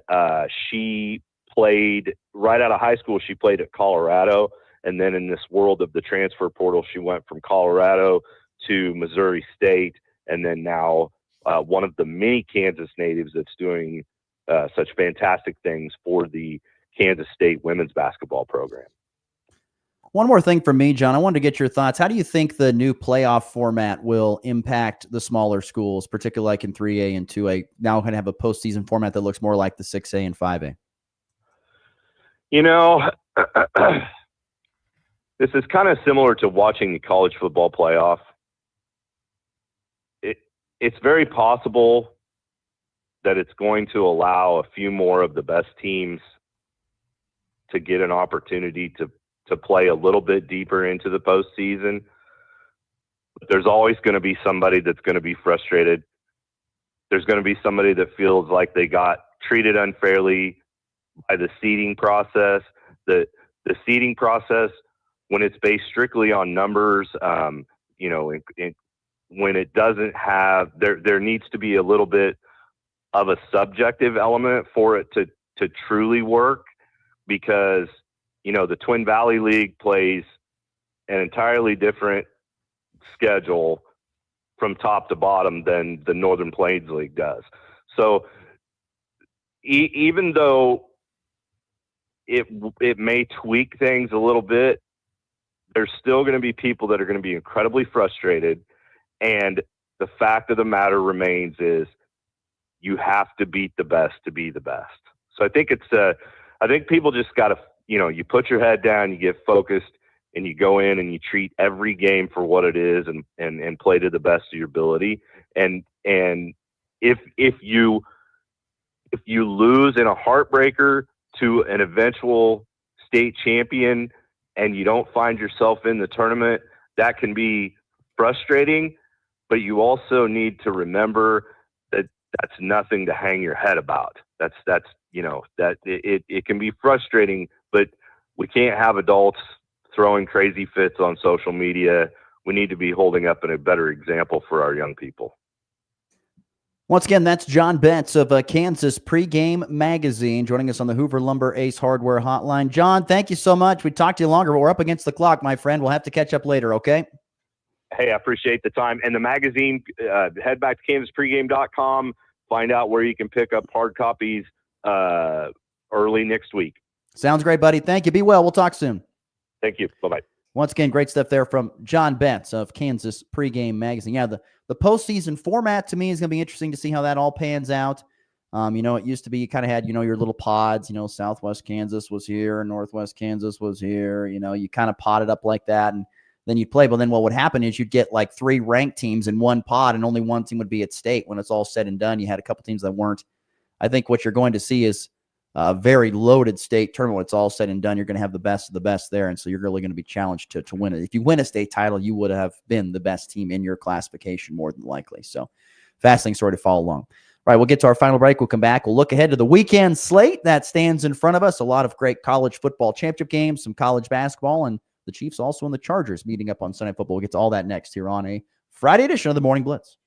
S: she played right out of high school. She played at Colorado, and then in this world of the transfer portal, she went from Colorado to Missouri State, and then now one of the many Kansas natives that's doing such fantastic things for the Kansas State women's basketball program.
K: One more thing from me, John. I wanted to get your thoughts. How do you think the new playoff format will impact the smaller schools, particularly like in 3A and 2A? Now going to have a postseason format that looks more like the 6A and 5A.
S: This is kind of similar to watching the college football playoff. It's very possible that it's going to allow a few more of the best teams to get an opportunity to play a little bit deeper into the postseason. But there's always going to be somebody that's going to be frustrated. There's going to be somebody that feels like they got treated unfairly by the seeding process. The seeding process, when it's based strictly on numbers, when it doesn't have, there needs to be a little bit of a subjective element for it to truly work, because the Twin Valley League plays an entirely different schedule from top to bottom than the Northern Plains League does. So even though it may tweak things a little bit, there's still going to be people that are going to be incredibly frustrated. And the fact of the matter remains is you have to beat the best to be the best. So I think I think people just got to, you put your head down, you get focused, and you go in and you treat every game for what it is and play to the best of your ability. And if you lose in a heartbreaker to an eventual state champion and you don't find yourself in the tournament, that can be frustrating, but you also need to remember that that's nothing to hang your head about. That it can be frustrating, but we can't have adults throwing crazy fits on social media. We need to be holding up a better example for our young people.
K: Once again, that's John Betts of Kansas Pregame Magazine joining us on the Hoover Lumber Ace Hardware Hotline. John, thank you so much. We talked to you longer, but we're up against the clock, my friend. We'll have to catch up later, okay?
S: Hey, I appreciate the time. And the magazine, head back to kansaspregame.com, find out where you can pick up hard copies early next week.
K: Sounds great, buddy. Thank you. Be well. We'll talk soon.
S: Thank you. Bye-bye.
K: Once again, great stuff there from John Betts of Kansas Pregame Magazine. Yeah, the postseason format to me is going to be interesting to see how that all pans out. It used to be you kind of had, your little pods, Southwest Kansas was here, Northwest Kansas was here. You kind of potted up like that, and then you'd play. But then what would happen is you'd get like 3 ranked teams in one pod, and only one team would be at state. When it's all said and done, you had a couple teams that weren't. I think what you're going to see is a very loaded state tournament. When it's all said and done, you're going to have the best of the best there, and so you're really going to be challenged to win it. If you win a state title, you would have been the best team in your classification more than likely. So fascinating story to follow along. All right, we'll get to our final break. We'll come back. We'll look ahead to the weekend slate that stands in front of us. A lot of great college football championship games, some college basketball, and the Chiefs also and the Chargers meeting up on Sunday Football. We'll get to all that next here on a Friday edition of the Morning Blitz.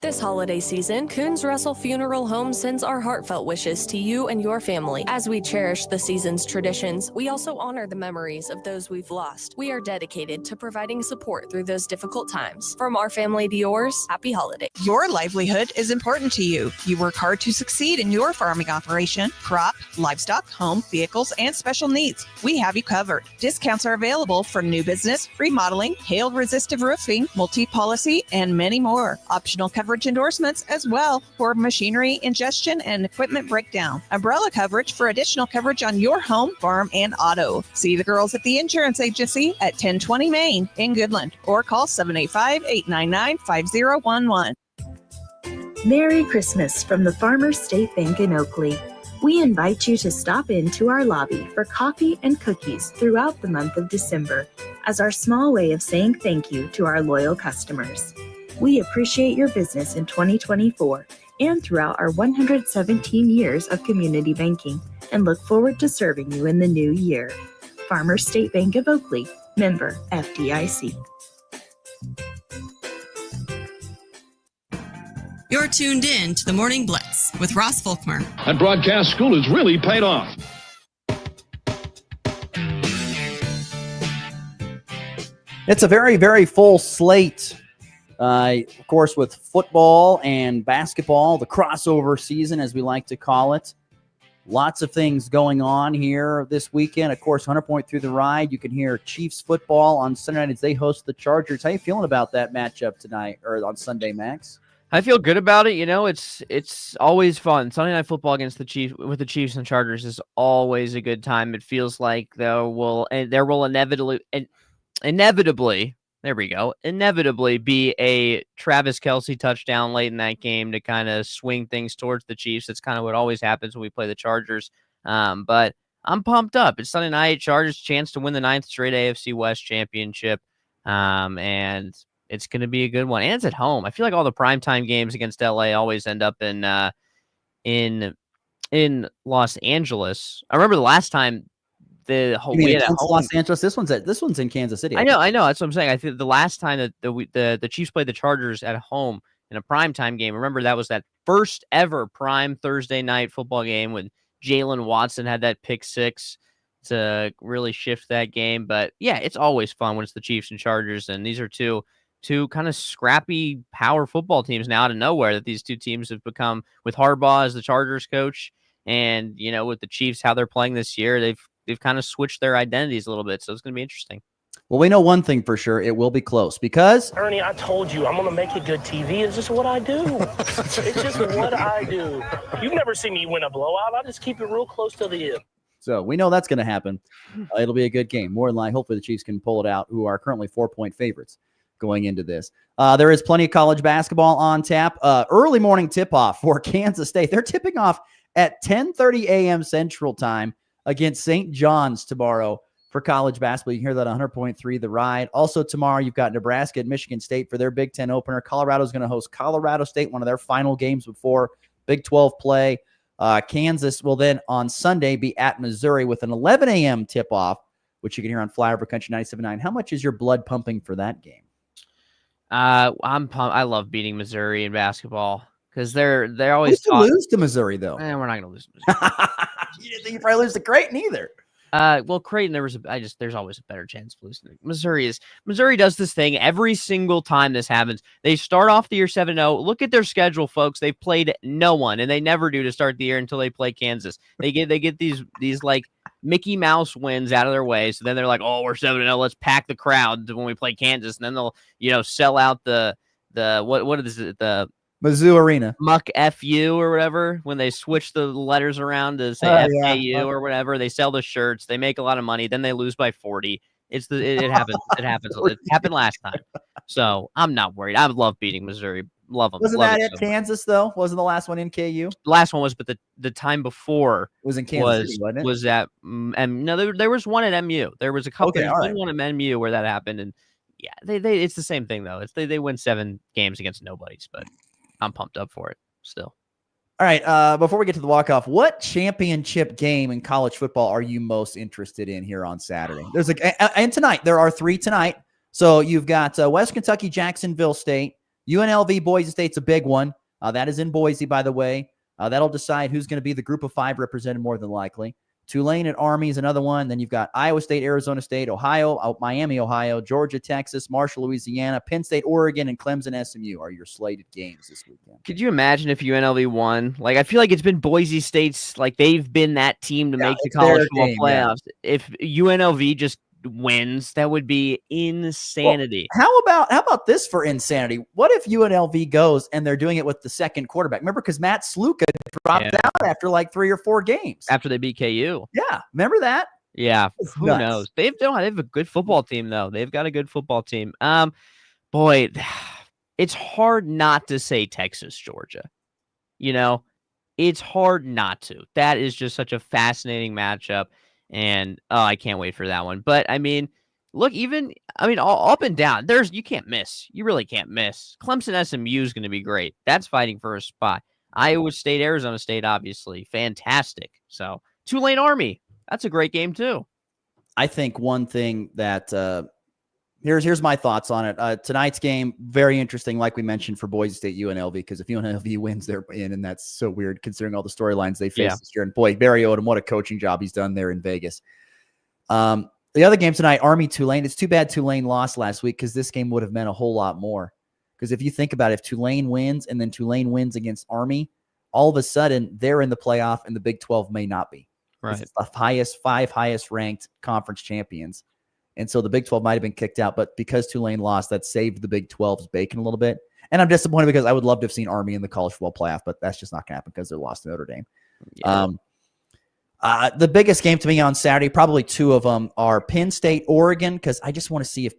T: This holiday season, Coons Russell Funeral Home sends our heartfelt wishes to you and your family. As we cherish the season's traditions, we also honor the memories of those we've lost. We are dedicated to providing support through those difficult times. From our family to yours, happy holiday.
U: Your livelihood is important to you. You work hard to succeed in your farming operation, crop, livestock, home, vehicles, and special needs. We have you covered. Discounts are available for new business, remodeling, hail-resistive roofing, multi-policy, and many more. Optional coverage endorsements as well for machinery ingestion and equipment breakdown. Umbrella coverage for additional coverage on your home, farm, and auto. See the girls at the insurance agency at 1020 Main in Goodland or call 785-899-5011.
V: Merry Christmas from the Farmers State Bank in Oakley. We invite you to stop into our lobby for coffee and cookies throughout the month of December as our small way of saying thank you to our loyal customers. We appreciate your business in 2024 and throughout our 117 years of community banking and look forward to serving you in the new year. Farmers State Bank of Oakley, member FDIC.
A: You're tuned in to the Morning Blitz with Ross Volkmer.
F: That broadcast school has really paid off.
K: It's a very, very full slate. Of course, with football and basketball, the crossover season, as we like to call it. Lots of things going on here this weekend. Of course, 100 Point Through the Ride. You can hear Chiefs football on Sunday night as they host the Chargers. How you feeling about that matchup tonight or on Sunday, Max?
L: I feel good about it. You know, it's always fun. Sunday night football against the Chiefs with the Chiefs and Chargers is always a good time. It feels like there will inevitably be a Travis Kelce touchdown late in that game to kind of swing things towards the Chiefs. That's kind of what always happens when we play the Chargers. But I'm pumped up. It's Sunday night. Chargers chance to win the 9th straight AFC West championship. And it's going to be a good one. And it's at home. I feel like all the primetime games against LA always end up in Los Angeles. I remember the last time
K: Los Angeles. This one's in Kansas City.
L: I know. That's what I'm saying. I think the last time that the Chiefs played the Chargers at home in a primetime game, remember that was that first ever prime Thursday night football game when Jalen Watson had that pick six to really shift that game. But yeah, it's always fun when it's the Chiefs and Chargers, and these are two kind of scrappy power football teams now out of nowhere that these two teams have become with Harbaugh as the Chargers coach, and with the Chiefs how they're playing this year, they've kind of switched their identities a little bit. So it's going to be interesting.
K: Well, we know one thing for sure. It will be close because...
W: Ernie, I told you, I'm going to make you good TV. It's just what I do. It's just what I do. You've never seen me win a blowout. I just keep it real close to the end.
K: So we know that's going to happen. It'll be a good game. More than likely, hopefully the Chiefs can pull it out, who are currently 4-point favorites going into this. There is plenty of college basketball on tap. Early morning tip-off for Kansas State. They're tipping off at 10:30 a.m. Central Time against St. John's tomorrow for college basketball. You can hear that on 100.3 The Ride. Also tomorrow, you've got Nebraska at Michigan State for their Big Ten opener. Colorado's going to host Colorado State, one of their final games before Big 12 play. Kansas will then on Sunday be at Missouri with an 11 a.m. tip-off, which you can hear on Flyover Country 97.9. How much is your blood pumping for that game?
L: I'm pumped. I love beating Missouri in baskalways because they're always
K: lose to Missouri though.
L: We're not going to lose to Missouri.
K: You didn't think you probably lose to Creighton either.
L: Well, Creighton, there's always a better chance of losing. Missouri does this thing every single time this happens. They start off the year 7-0. Look at their schedule, folks. They've played no one, and they never do to start the year until they play Kansas. They get these like Mickey Mouse wins out of their way. So then they're like, oh, we're 7-0. Let's pack the crowd when we play Kansas, and then they'll sell out the what is it, the
K: Mizzou Arena.
L: Muck FU or whatever, when they switch the letters around to say FAU or whatever, they sell the shirts, they make a lot of money, then they lose by 40. It happens. It happens. It happened last time. So I'm not worried. I love beating Missouri. Love them.
K: Wasn't that at Kansas though? Wasn't the last one in KU?
L: The last one was, but the time before
K: was in Kansas City, wasn't it?
L: Was at no, there was one at MU. There was a couple.
K: Okay,
L: one at MU where that happened, and yeah, they it's the same thing though. They win 7 games against nobodies, but I'm pumped up for it still.
K: All right, before we get to the walk-off, what championship game in college football are you most interested in here on Saturday? And tonight, there are 3 tonight. So you've got West Kentucky, Jacksonville State, UNLV, Boise State's a big one. That is in Boise, by the way. That'll decide who's going to be the group of 5 represented more than likely. Tulane at Army is another one. Then you've got Iowa State, Arizona State, Ohio, Miami, Ohio, Georgia, Texas, Marshall, Louisiana, Penn State, Oregon, and Clemson, SMU are your slated games this weekend.
L: Could you imagine if UNLV won? Like, I feel like it's been Boise State's, like, they've been that team to make the college football playoffs. Yeah. If UNLV just wins, that would be insanity.
K: Well, how about this for insanity? What if UNLV goes and they're doing it with the second quarterback? Remember, because Matt Sluka dropped out after like 3 or 4 games
L: after they beat KU.
K: Yeah, remember that?
L: Yeah, who knows? They have a good football team though. They've got a good football team. Boy, it's hard not to say Texas, Georgia. You know, it's hard not to. That is just such a fascinating matchup. And I can't wait for that one. But I mean, look, all up and down, you can't miss. You really can't miss. Clemson SMU is going to be great. That's fighting for a spot. Iowa State, Arizona State, obviously fantastic. So Tulane Army, that's a great game too.
K: I think one thing that here's my thoughts on it. Tonight's game, very interesting, like we mentioned for Boise State UNLV, because if UNLV wins, they're in, and that's so weird considering all the storylines they face this year. And boy, Barry Odom, what a coaching job he's done there in Vegas. The other game tonight, Army Tulane. It's too bad Tulane lost last week because this game would have meant a whole lot more. Because if you think about it, if Tulane wins and then Tulane wins against Army, all of a sudden they're in the playoff and the Big 12 may not be.
L: Right.
K: It's the 5 highest ranked conference champions. And so the Big 12 might have been kicked out, but because Tulane lost, that saved the Big 12's bacon a little bit. And I'm disappointed because I would love to have seen Army in the college football playoff, but that's just not going to happen because they're lost to Notre Dame.
L: Yeah.
K: The biggest game to me on Saturday, probably 2 of them, are Penn State, Oregon, because I just want to see if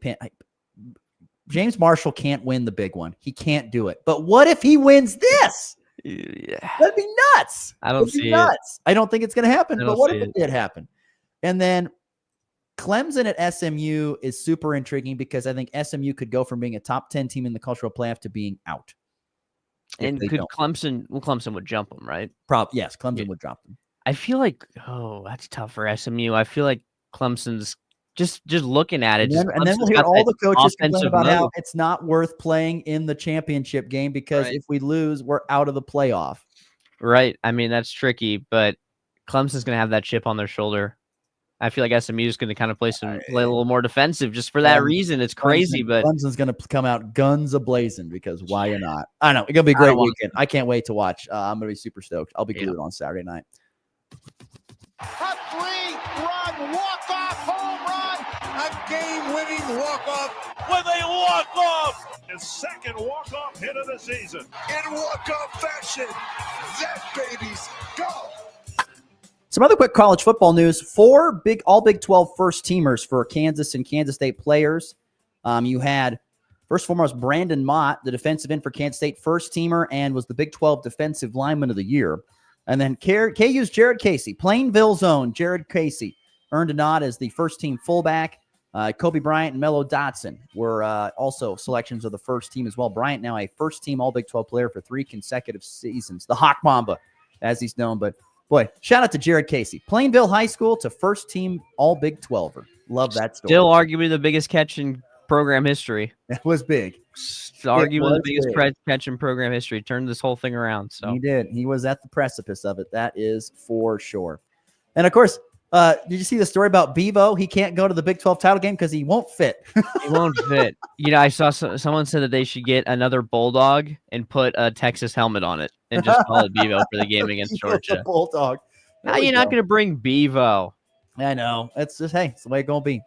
K: James Marshall can't win the big one. He can't do it. But what if he wins this?
L: Yeah.
K: That'd be nuts.
L: I don't see it.
K: I don't think it's going to happen, but what if it did happen? And then Clemson at SMU is super intriguing because I think SMU could go from being a top 10 team in the cultural playoff to being out.
L: And could Clemson would jump them, right?
K: Yes, Clemson would drop them.
L: I feel like, that's tough for SMU. I feel like Clemson's just looking at it.
K: And then we'll hear all the coaches complain about how it's not worth playing in the championship game because if we lose, we're out of the playoff.
L: Right. I mean, that's tricky, but Clemson's going to have that chip on their shoulder. I feel like SMU is going to kind of play a little more defensive just for that reason. It's crazy, but
K: Clemson's going to come out guns a-blazing because why not? I don't know. It's going to be a great weekend. I can't wait to watch. I'm going to be super stoked. I'll be glued on Saturday night.
B: A 3-run walk-off home run, a game-winning walk-off
F: with a walk-off. His second walk-off hit of the season.
B: In walk-off fashion. That baby's go.
K: Some other quick college football news. 4 all Big 12 first-teamers for Kansas and Kansas State players. You had, first and foremost, Brandon Mott, the defensive end for Kansas State, first-teamer, and was the Big 12 Defensive Lineman of the Year. And then KU's Jared Casey, Plainville's own Jared Casey, earned a nod as the first-team fullback. Kobe Bryant and Mello Dotson were also selections of the first team as well. Bryant now a first-team All-Big 12 player for 3 consecutive seasons. The Hawk Mamba, as he's known. But, boy, shout out to Jared Casey. Plainville High School to first-team All-Big 12er. Love that story.
L: Still arguably the biggest catch in program history.
K: It was big.
L: Arguably the biggest catch in program history. Turned this whole thing around. So
K: he did. He was at the precipice of it. That is for sure. And, of course, did you see the story about Bevo? He can't go to the Big 12 title game because he won't fit.
L: He won't fit. You know, I saw someone said that they should get another Bulldog and put a Texas helmet on it and just call it Bevo for the game against Georgia.
K: Bulldog.
L: Now you're not going to bring Bevo.
K: I know. It's just, hey, it's the way it's going to be.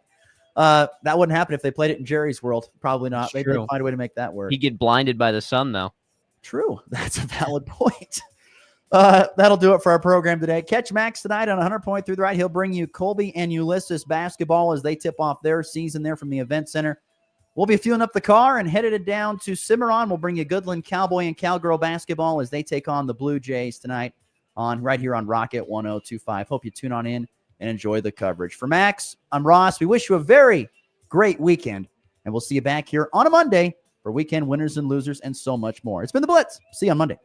K: That wouldn't happen if they played it in Jerry's world. Probably not. They'd find a way to make that work.
L: He'd get blinded by the sun, though.
K: True. That's a valid point. That'll do it for our program today. Catch Max tonight on 100 Point Through the Right. He'll bring you Colby and Ulysses basketball as they tip off their season there from the event center. We'll be fueling up the car and headed down to Cimarron. We'll bring you Goodland Cowboy and Cowgirl basketball as they take on the Blue Jays tonight right here on Rocket 1025. Hope you tune on in and enjoy the coverage. For Max, I'm Ross. We wish you a very great weekend, and we'll see you back here on a Monday for weekend winners and losers and so much more. It's been the Blitz. See you on Monday.